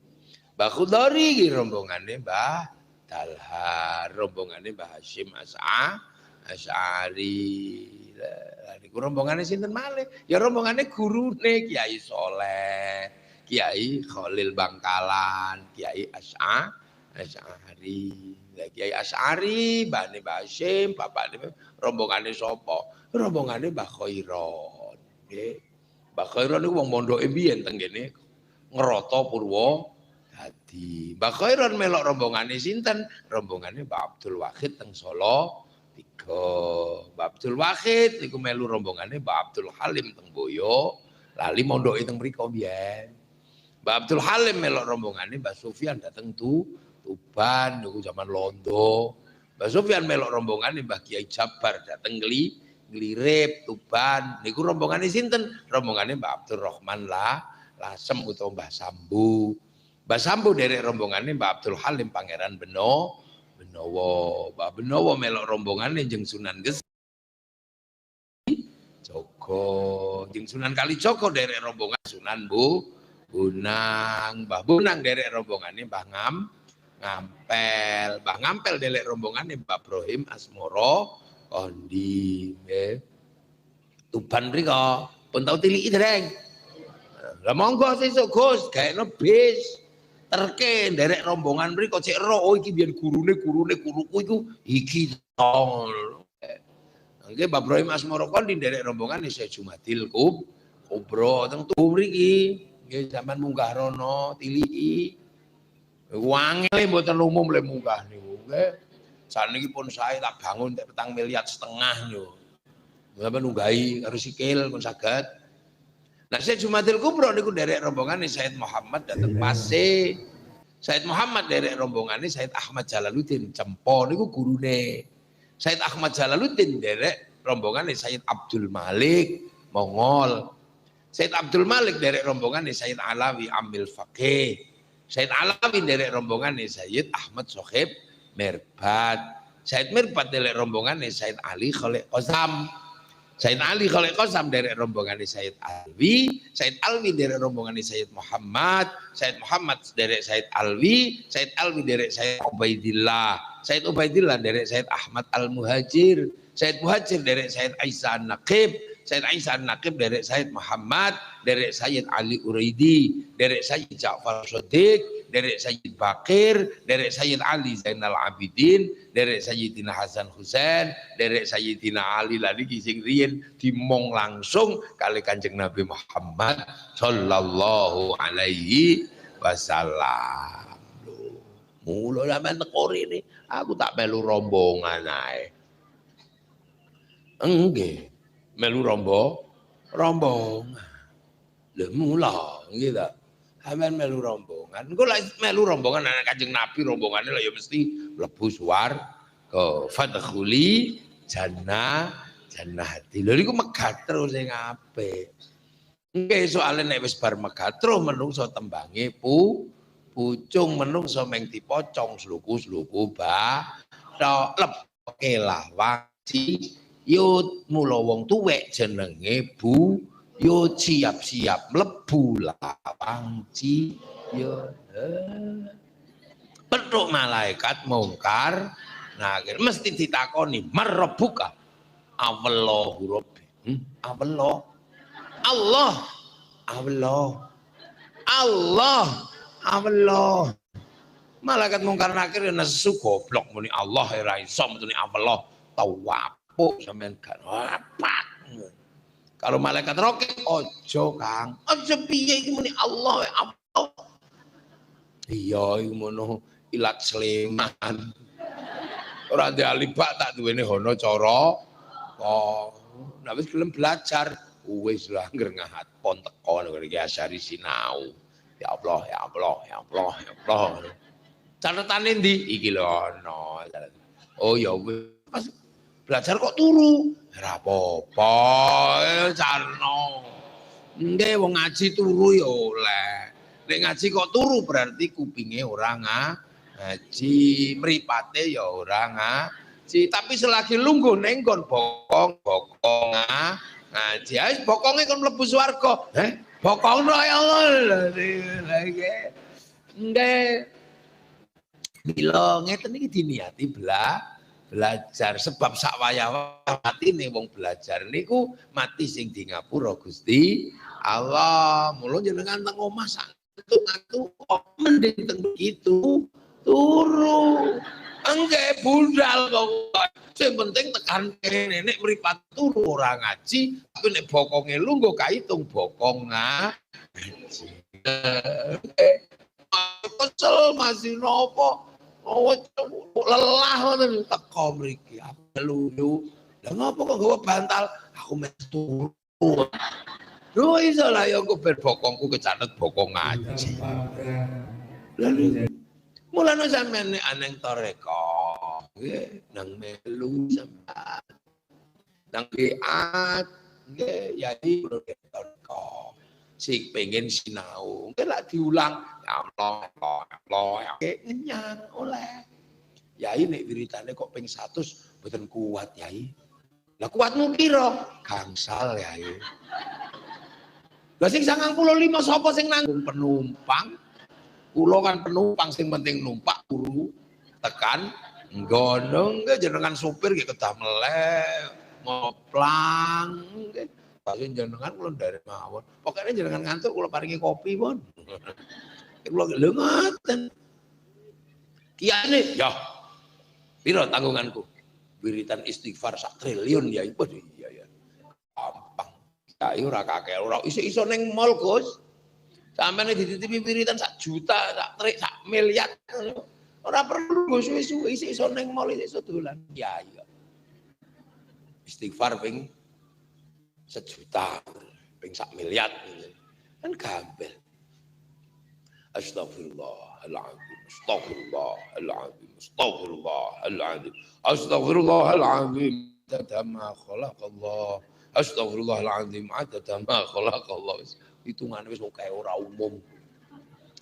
Mbah Khudori nggih rombongane Mbah Dalhar, rombongane Mbah Hasyim Asy'ari. Lah niku rombongane sinten malih? Ya rombongane gurune Kiai Soleh, Kiai Khalil Bangkalan, Kiai Asy'ari. Lah Kiai Asy'ari, mbahne Mbah Hasyim, bapakne rombongane sapa? Rombongane Mbah Khairon. Nggih. Mbah Khairon niku wong mondoke mbiyen teng kene Ngerata Purwodadi. Mbah Khairon melok rombongane sinten? Rombongane Mbah Abdul Wahid teng Solo. Mbak Abdul Wahid niku melu rombongane Mbak Abdul Halim teng Boyo, lali mondoke teng mriko biyen. Mbak Abdul Halim melok rombongane Mbak Sufyan dateng Tuban niku zaman Londo. Mbak Sufyan melok rombongane Mbah Kiai Jabar dateng Glirip Tuban niku rombongane sinten? Rombongane Mbak Abdul Rahman Lasem utawa Mbah Sambu. Mbah Sambu derek rombongane Mbak Abdul Halim Pangeran Benowo. Mbah Benowo melok rombongane jeung Sunan Joko, jeung Sunan Kalijogo derek rombongan Sunan Bunang. Mbah Bunang derek rombongane Mbah Ngampel. Mbah Ngampel derek rombongane Mbah Brohim Asmoro Kondi. Tuban mriko pun tau tiliki dereng. Lah monggo sesuk Gus, gaekno bis. Terke nderek rombongan mriko cek ro oh iki biyen gurune guruku iku iki to. Nggih Mbak Ibrahim Asmoro kon di nderek rombongan Syekh Jumadil Kubro teng tugu mriki. Nggih sampean munggah rono tiliki. Wangele mboten umum le munggah niku. Nggih. Saniki pun saya tak bangun tak 4,5 miliar yo. Sampeyan nunggahi karo sikil pun saged. Nah, Syekh Jumadil Kubro niku derek rombongan Said Muhammad dateng Pase. Said Muhammad derek rombongan Said Ahmad Jalaluddin Cempo niku gurune. Said Ahmad Jalaluddin derek rombongan Said Abdul Malik Mongol. Said Abdul Malik derek rombongan Said Alawi Ambil Faqih. Said Alawi derek rombongan Said Ahmad Sohib Mirbat. Said Mirbat derek rombongan Said Ali Khalid Qasam. Said Ali Khalid Qasam derek rombongan Said Alwi, Said Alwi derek rombongan Said Muhammad derek Said Alwi derek Said Ubaidillah, Said Ubaidillah derek Said Ahmad Al-Muhajir, Said Muhajir derek Said Aisyah An-Naqib, Said Aisyah An-Naqib derek Said Muhammad, derek Said Ali Uraidi, derek Said Ja'far Shadiq, derek Sayyid Bakir, derek Sayyid Ali Zainal Abidin, derek Sayyidina Hasan Husain, derek Sayyidina Ali lagi sing riyen dimong langsung kali Kanjeng Nabi Muhammad sallallahu alaihi wasallam. Mula sampean teko rene, aku tak melu rombongan ae. Nggih, melu rombongan. Lha mula nggih ta. Sampeyan melu rombongan. Engko lek melu rombongan anak Kanjeng Nabi rombongane lek ya mesti mlebu swarga. Fadkhuli jannati. Lha niku megat terus sing apik. Nggih soalé nek wis bar megat terus menungso tembange pucung menungso meng dipocong sluku-sluku tok leboke lawang yut mula wong tuwek jenenge yo siap-siap mlebu lawang yo petuk malaikat mungkar nakir mesti ditakoni marbuka Allahu rabbi Allah malaikat mungkar nakir nesu goblok muni Allah ora iso muni Allah tawapuk sampean gak apa. Kalau malaikat roket, ojo Kang, ojo piye iki muni Allah. Iya, iku mono ilat Sleman. Ora ndek alibak tak duwene hono cara. Nek wis gelem belajar, wis lah ngrengahat pon teko nek iki asari sinau. Ya Allah. Catetane ndi? Iki lho ono. Oh ya wis. Belajar kok turu, ora apa-apa, carno. Nggih wong ngaji turu ya oleh. Nek ngaji kok turu berarti kupinge ora ngaji, mripate ya ora ngaji. Tapi selagi lungguh ning nggon bokong ngaji, wis bokonge kon mlebu swarga. Bokongno ya Allah. Nggih. Bila ngeten iki diniati belajar sebab sak wayah mati nih wong belajar niku mati sing di ngapura Gusti Allah. Mula jenengan teng omah satu mending teng begitu turu. Enggak budal kok. Sing penting tekan kene nek mripat turu ora ngaji, tapi nek bokonge lungguh kaitung bokong ngaji. Kesel masih nopo? Oh, lelah ngoten teko mriki. Lulu. Lah ngopo kok gawa bantal? Aku mesti turu. Lho iso lah ya kok ben bokongku kecatet bokong ngaji. Lalu mulane sampeyan nek aneng toreko nggih nang melu sampeyan. Nang biat nggih yai toreko. Sing pengen sinau, nggih lak diulang ya Allah, ngenyang oleh. Yai nek wiritane kok ping 100 mboten kuat Yai. Lah kuatmu pira? Gangsal Yai. Lah sing 95 sapa sing nanggung penumpang? Kula kan penumpang sing penting numpak turu tekan nggono nggih jenengan sopir nggih kedah meleh ngoplang nggih. Pasien jenengan kula nderek mawon. Pokoke jenengan ngantuk kula paringi kopi pun. Kula lho ngoten. Kiane, ya. Piro tanggunganku? Wiritan istighfar 1 triliun ya. Iya ya. Gampang. Kiai ora kakek, ora iso-iso ning mall, Gus. Sampeyan dititipi wiritan 1 juta, 1 miliar. Ora perlu Gus suwe-suwe iso ning mall iso dolan. Kiai. Istighfar ping 1 juta, ping 1 miliar. Kan gampang. Astaghfirullahaladzim, astaghfirullahaladzim, astaghfirullahaladzim, astaghfirullahaladzim, adada ma khalaqallah, astaghfirullahaladzim, adada ma khalaqallah. Hitungane wis kaya ora umum.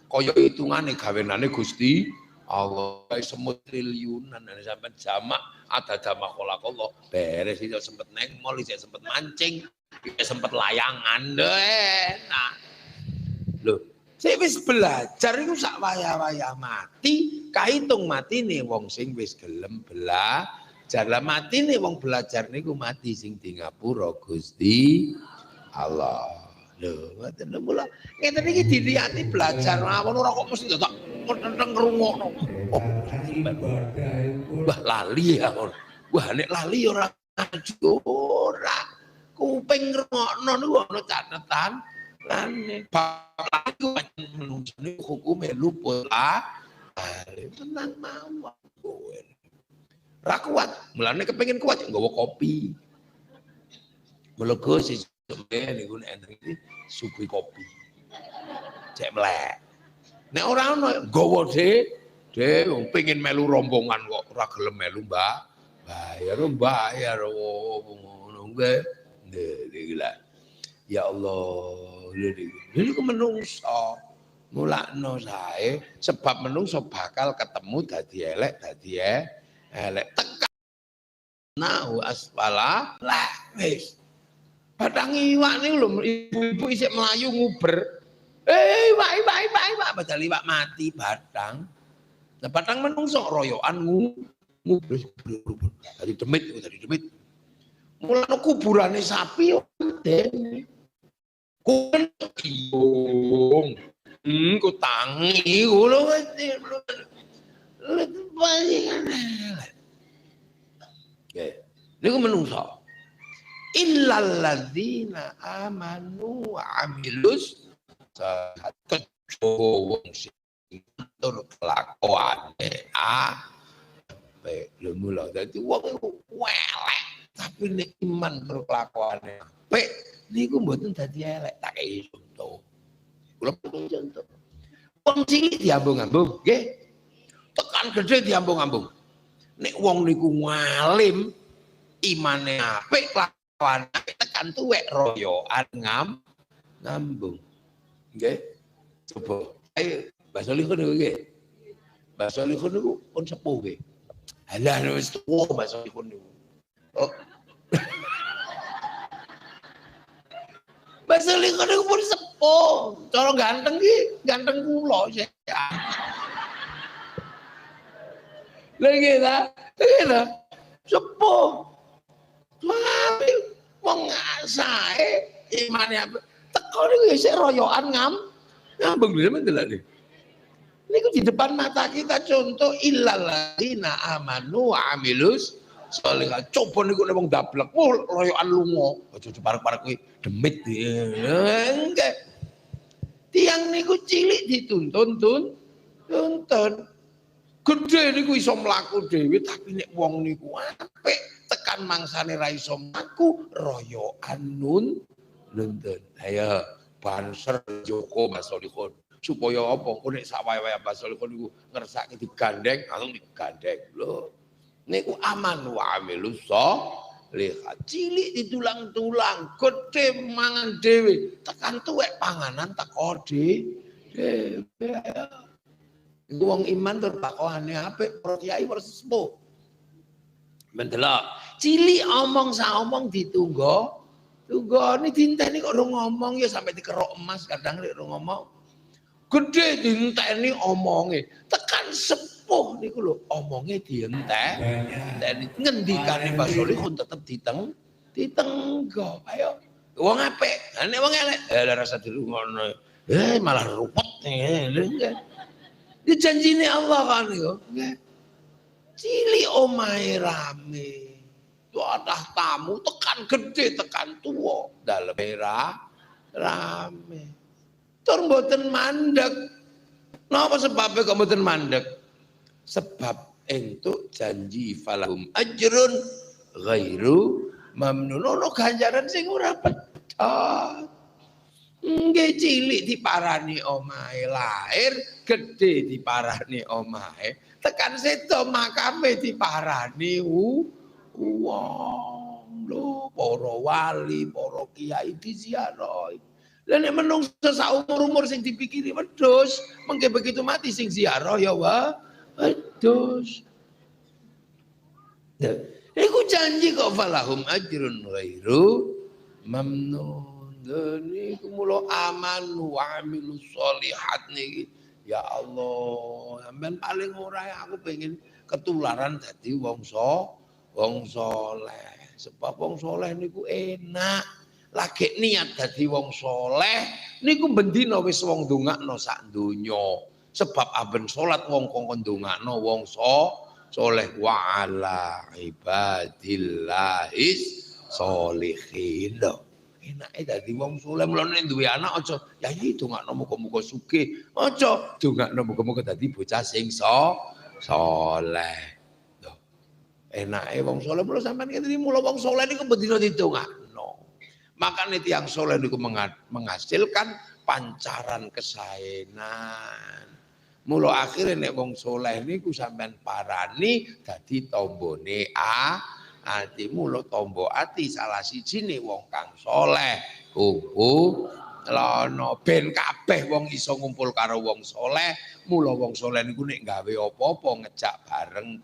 Kaya hitungane gawenane Gusti Allah, semut triliunan sampean jamak adada ma khalaqallah. Beres iso sempet neng mall, iso sempet mancing, iso sempet layangan. Enak. Lho, sing wis belajar iku sak wayah-wayah mati, kahitung matine wong sing wis gelem belajar. Lah matine wong belajar niku mati sing di ngapura Gusti Allah. Lho, ngoten lho mula ngeten iki diliati belajar mawon ora kok mesti tak ngrungokno. Oh, wah lali ya. Wah nek lali ora ora. Kuping ngrungokno niku ana catetan. Lan bapak itu menunjukkan hukumnya luput tenang mawon ra kuat mulane kepengin kuat nggawa kopi mlego sing niku nek iki suguhi kopi cek mlek nek ora ono nggawa de wong pengin melu rombongan kok ora gelem melu bayar ngono nggih gila ya Allah lho menungso mulakno sae sebab menungso bakal ketemu dadi elek tekan nahu asfala lah wis batang iwak niku lho ibu-ibu isih melayu nguber iwak padahal iwak mati batang nah batang menungso royokan nguber tadi demit mulane kuburane sapi dene Kuyung, ku tangi, kulo niku menungso. Illal ladzina amanu wa amilus shalihat wong sing tur kelakuane lho mula dadi wong iku elek tapi nek iman tur kelakuane apik niku mboten dadi elek tak kei contoh. Kula pun contoh. Wong cilik diambung-ambung, nggih. Tekan gedhe diambung-ambung. Nek wong niku ngalim, imane apik, kelakuane apik, tekan tuwek royokan ngambung. Nggih. Coba ayo Mbah Solihun niku nggih. Mbah Solihun niku pun sepuh nggih. Halah wis tuwa Mbah Solihun niku. Oh. Mbah Solihun niku pun sepuh. Cara ganteng ki, ganteng kula sih. Lha kita, sepuh. Tapi wong sae imane teko niku isih royokan ngambung lho mendelok niku. Niku di depan mata kita contoh illal ladzina amanu wa amilus shalihat. Coba niku nek wong dablek, royokan lunga. Aja parek-parek kuwi demit. Enggak. Tiang niku cilik dituntun. Gede niku iso mlaku dhewe tapi nek wong niku apik tekan mangsane ra iso mlaku royokan nuntun. Ayo banser Joko Mbah Solihun. Supaya apa? Kok nek sak wae-wae Mbah Solihun niku ngersake digandeng, langsung digandeng. Lho. Niku aman wa amilus shalihat. Cilik ditulang-tulang, gede mangan dhewe, tekan tuwek panganan teko dhewe. Iku wong iman tur takone apik, para kiai para sesepuh. Mendelok, cilik omong saomong ditunggo. Tunggone dinteni kok lu ngomong ya sampai dikerok emas kadang lek lu ngomong. Gede dinteni omonge, tekan sepuh niku lho omonge dienteni. Ngendikane Mbah Solihun tetep ditenggo. Ayo Wong apik, nek wong elek, lha rasa dirungokno. Malah rupet. Iki janjine Allah kan yo. Cilik omahe rame. Wadah tamu tekan gede tekan tuwa, daleme rame. Tur mboten mandeg. Napa sebabnya kok mboten mandeg? Sebab entuk janji falahum ajrun ghairu mamnun. Ono ganjaran sing ora pecah. Nggih cilik diparani omahe lahir, gede diparani omahe, tekan sedo makame diparani wong lho, para wali, para kiai diziarahi. Lah nek menungso sak umur-umur sing dipikiri wedhus, mengke begitu mati sing ziarah ya wedhus. Iku janji kok falahum ajrun ghairu mamnun. Niku mulo aman wa amilus sholihat niki. Ya Allah, sampean paling ora aku pengen ketularan dadi wong saleh. Sebab wong saleh niku enak. Lagi niat dadi wong saleh niku bendina wis wong ndongakno sak donya. Sebab aben salat wong kongkon ndongakno wong saleh wa ala ibadillahis sholihin. Enake dadi wong saleh mulane duwe anak aja ya iki ndongakno muga-muga sugih. Aja ndongakno muga-muga dadi bocah sing saleh. Lho. Enake wong saleh mulo sampean ngene mulo wong saleh niku bendina didongakno. Makane tiyang saleh niku menghasilkan pancaran kesaenan. Mula akhirnya nek wong saleh niku sampean parani dadi tombone ati. Mula tombo ati salah sijine wong kang saleh lono ben kabeh wong iso ngumpul karo wong saleh. Mula wong saleh niku nek gawe apa-apa ngejak bareng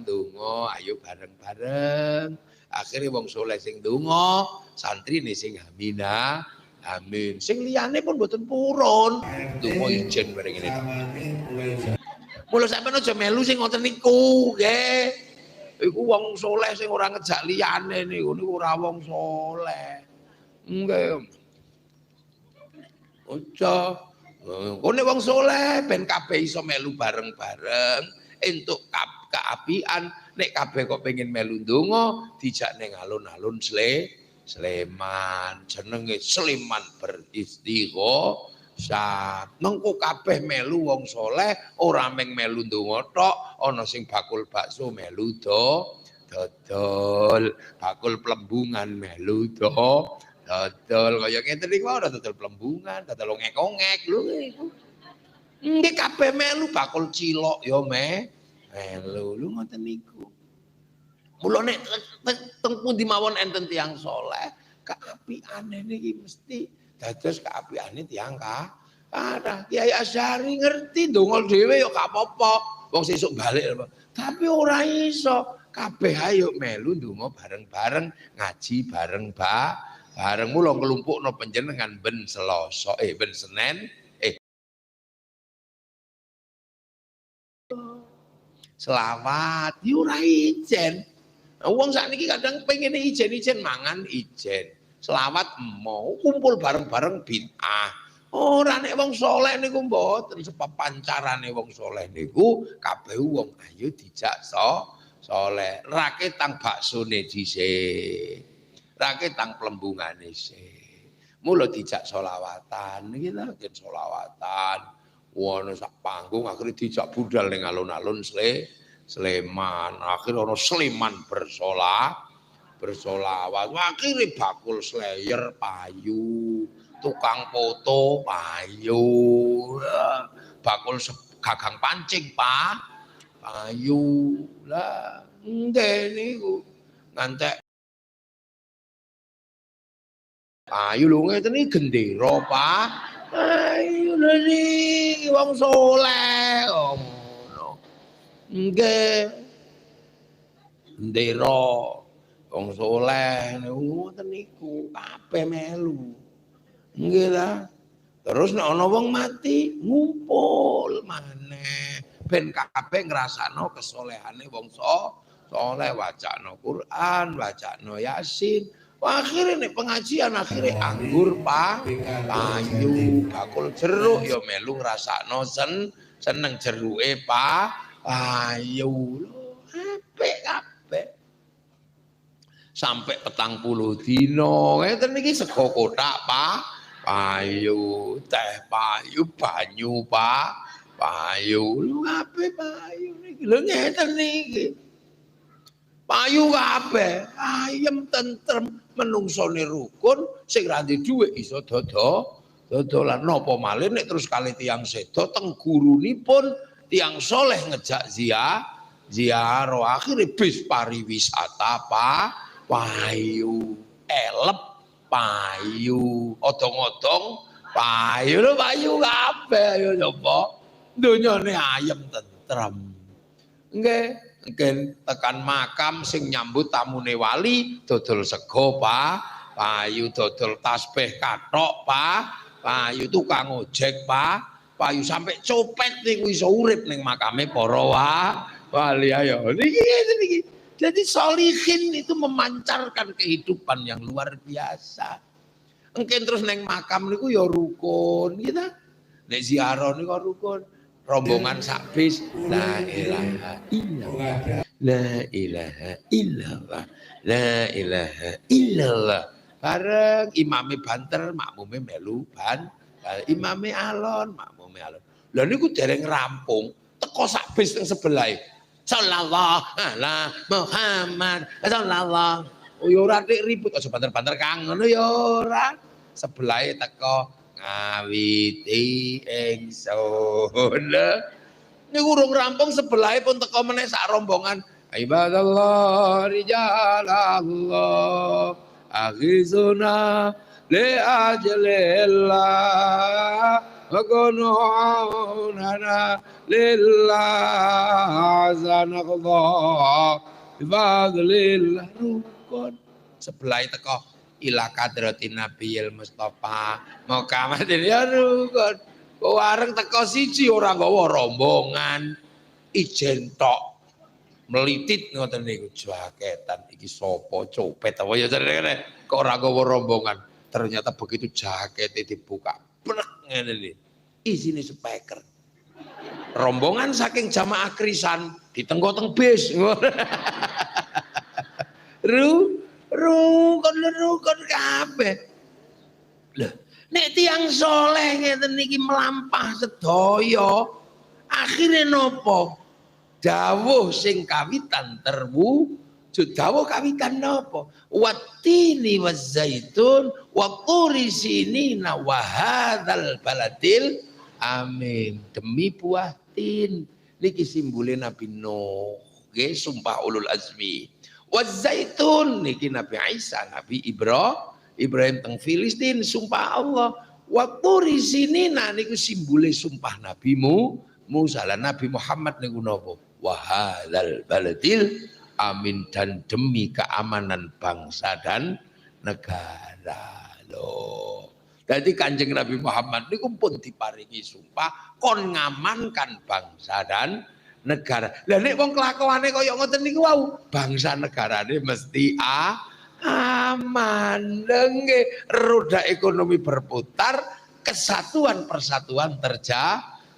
donga ayo bareng-bareng. Akhirnya wong saleh sing donga, santrine sing amin. Sing liyane pun mboten purun. Donga ijen bareng ngene. Mula sampeyan aja melu sing ngoten niku, nggih. Iku wong saleh sing ora ngejak liyane niku ora wong saleh. Nggih. Aja. Kone wong saleh ben kabeh iso melu bareng-bareng entuk keapian. Nek kabeh kok pengen melu ndonga dijak ning alun-alun Sleman. Jenenge Sleman beristighosah. Mengko kabeh melu wong saleh ora meng melu ndonga tok, ana sing bakul bakso melu dodol, bakul plembungan melu dodol kaya ngeten niku ora dodol plembungan, dodol ongek-ongek lho niku. Nggih kabeh melu bakul cilok ya melu lho ngoten niku. Mula nek teng pundi mawon enten tiyang saleh, keapiane niki mesti dados keapiane tiyang kathah. Kiai Asyari ngerti ndonga dhewe ya gak apa-apa. Wong sesuk balik tapi ora iso. Kabeh ayo melu ndonga bareng-bareng, ngaji bareng mula nglumpukno panjenengan ben Selasa ben Senin selawat yo ora ijen. Wong sakniki kadang pengen ijen-ijen mangan ijen. Selawat mau kumpul bareng-bareng bid'ah. Ora nek wong saleh niku mboten sebab pancarane wong saleh niku kabeh wong ayo dijak saleh. Rake tang baksone dhisik. Rake tang plembungane sik. Mula dijak selawatan niki lho selawatan. Wono sak panggung akhirnya dijak budal ning alun-alun Sleman. Akhirnya ono Sleman bersolawat. Akhirnya bakul slayer payu, tukang foto payu, bakul gagang pancing payu. Lah nggih niku ngantek payu lho ngeten iki gendera ayo lho niki wong saleh ngono. Nggih. Gendera wong saleh niku ngoten niku kabeh melu. Nggih ta. Terus nek ana wong mati ngumpul maneh ben kabeh ngrasakno kesolehane wong saleh, wacana Quran, wacana Yasin, Akhirnya nih pengajian akhirnya anggur payu bakul jeruk ya melu ngrasakno seneng jeruke payu apik kabeh sampai 40 dino ngeten iki sego kotak payu teh payu banyu payu lu kabeh payu niki lho ngeten niki payu kabeh ayem tentrem menungsone rukun sing ra ndek dhuwit iso dodolan napa malih nek terus kali tiyang sedo teng gurunipun tiyang soleh ngejak ziarah akhire bis pariwisata payu elep payu odong-odong payu lho payu kabeh ayo coba donyane ayem tentrem nggih mungkin tekan makam sing nyambut tamune wali dodol sego payu dodol tasbih kathok payu tukang ojek payu sampai copet niku iso urip ning makame para wali ayo niki jadi solihin itu memancarkan kehidupan yang luar biasa mungkin terus neng makam niku ya rukun gitu nek ziarah niku rukun rombongan sakbis la ilaha illallah la ilaha illallah la ilaha illallah bareng imame banter makmume melu imame alon makmume alon lha niku dereng rampung teko sakbis teng sebelah sallallahu ala Muhammad sallallahu ya ora ribut aja banter-banter kang ngono ya ora sebelah teko ngawiti ingsun niku urung rampung sebelah pun teko meneh sak rombongan ibadallah rijalallah aghizuna li ajlillah wa kununa lillah zanallah bifadlillah rukun sebelah teko ila kadratin nabiyil mustafa mukamatin ya rukun wareng teko siji ora nggawa rombongan ijen tok melitit ngoten niku jaketan iki sapa copet apa ya jarene kok ora nggawa rombongan ternyata begitu jakete dibuka plek ngene iki isine speaker rombongan saking jamaah krisan ditenggo-teng bis rukun kabeh. Lho, nek tiyang soleh ngeten niki melampah sedaya, akhire napa? Dawuh sing kawitan terwujud. Dawuh kawitan napa? Wattini wazzaitun wa turi sinina wa hadzal baladil amin. Demi buah tin niki simbole Nabi Nuh, nggih sumpah ulul azmi. Wazaitun niki Nabi Isa, Nabi Ibrahim teng Filistin sumpah Allah. Waktu sinina niku simbole sumpah Nabi Musa lan Nabi Muhammad niku napa? Wa hadzal baladil amin dan demi keamanan bangsa dan negara. Loh. Jadi Kanjeng Nabi Muhammad niku pun diparingi sumpah kon ngamankan bangsa dan negara. Lah nek wong kelakuane kaya ngoten niku wau, bangsa negarane mesti aman. Nggih, roda ekonomi berputar, kesatuan persatuan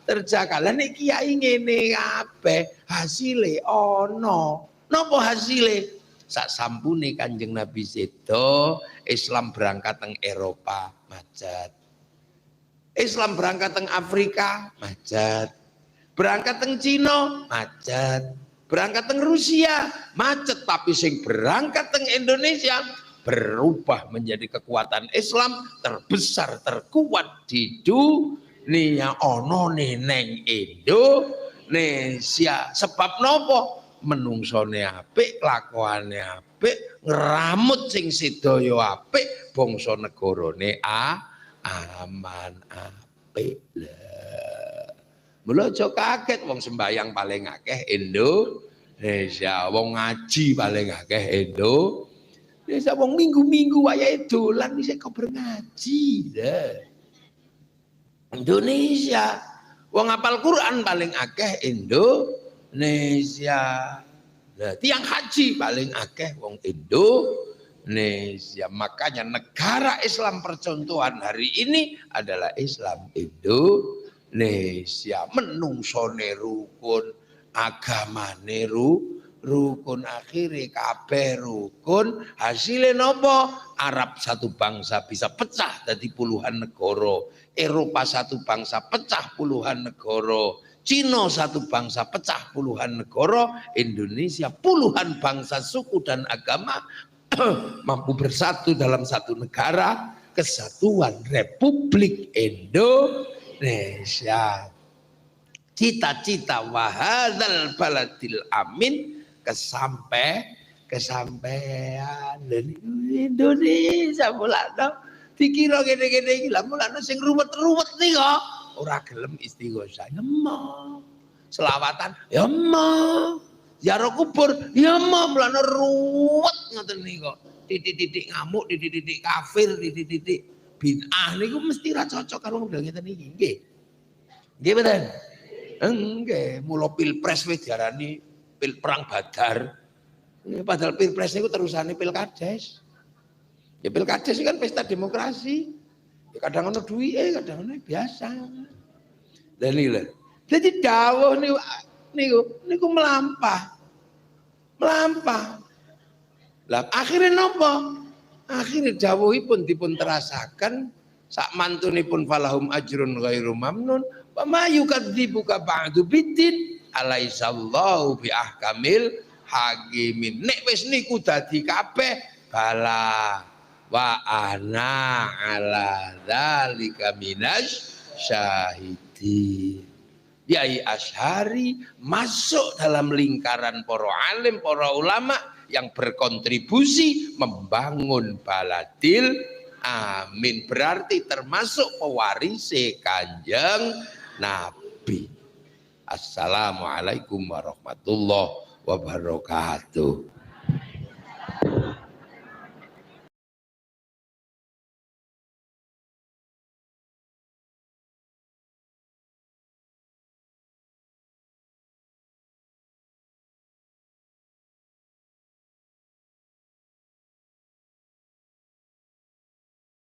terjaga. Lah nek kiai ngene kabeh, hasile ana. Napa hasile? Sak sampune Kanjeng Nabi sedo, Islam berangkat teng Eropa macet. Islam berangkat teng Afrika macet. Berangkat teng Cina macet, berangkat teng Rusia macet, tapi sing berangkat teng Indonesia berubah menjadi kekuatan Islam terbesar terkuat di dunia ono neng Indonesia. Sebab nopo? Menungsone apik, lakuane apik, ngeramut sing sedaya apik, bangsa negarane aman apik lah. Mula aja kaget wong sembayang paling akeh Indonesia, wong ngaji paling akeh Indonesia, wong minggu-minggu wayahe dolan isih kok ngaji lah. Indonesia, wong hafal Quran paling akeh Indonesia. Lah tiang haji paling akeh wong Indonesia. Indonesia. Makanya negara Islam percontohan hari ini adalah Islam Indonesia. Menungsone rukun, agamane rukun, akhirnya kabeh rukun, hasilnya nopo? Arab satu bangsa bisa pecah dari puluhan negara, Eropa satu bangsa pecah puluhan negara, Cina satu bangsa pecah puluhan negara, Indonesia puluhan bangsa, suku dan agama mampu bersatu dalam satu negara, kesatuan Republik Indonesia. Cita-cita wahadzal baladil amin kesampaian dari Indonesia mulane dikira gede-gede iki lah mulane sing ruwet-ruwet nih kok ora gelem istighosah ya mau selawatan ya mau ziarah kubur ya mau mulane ruwet ngoten niku titik-titik ngamuk titik-titik kafir titik-titik bid'ah niku mesti ra cocok karo model ngeten iki nggih nggih mboten enggak, mula pilpres wis diarani perang badar. Padahal pilpres itu terusane pilkades. Ya pilkades kan pesta demokrasi. Ya kadang ono duwike, kadang ono biasa. Lah niku. Jadi dawuh niku melampah. Melampah. Lah akhirnya napa? Akhirnya dawuhipun dipun terasaken sak mantunipun falahum ajrun ghairu mamnun. Wa yukadzibuka ba'du biddin alaisallahu bi ahkamil hakimin. Nek wis niku dadi kabeh bala wa ana ala dzalika minas syahidin. Yai Asy'ari masuk dalam lingkaran para alim, para ulama yang berkontribusi membangun baladil amin, berarti termasuk pewarise Kanjeng Nabi. Assalamualaikum warahmatullahi wabarakatuh.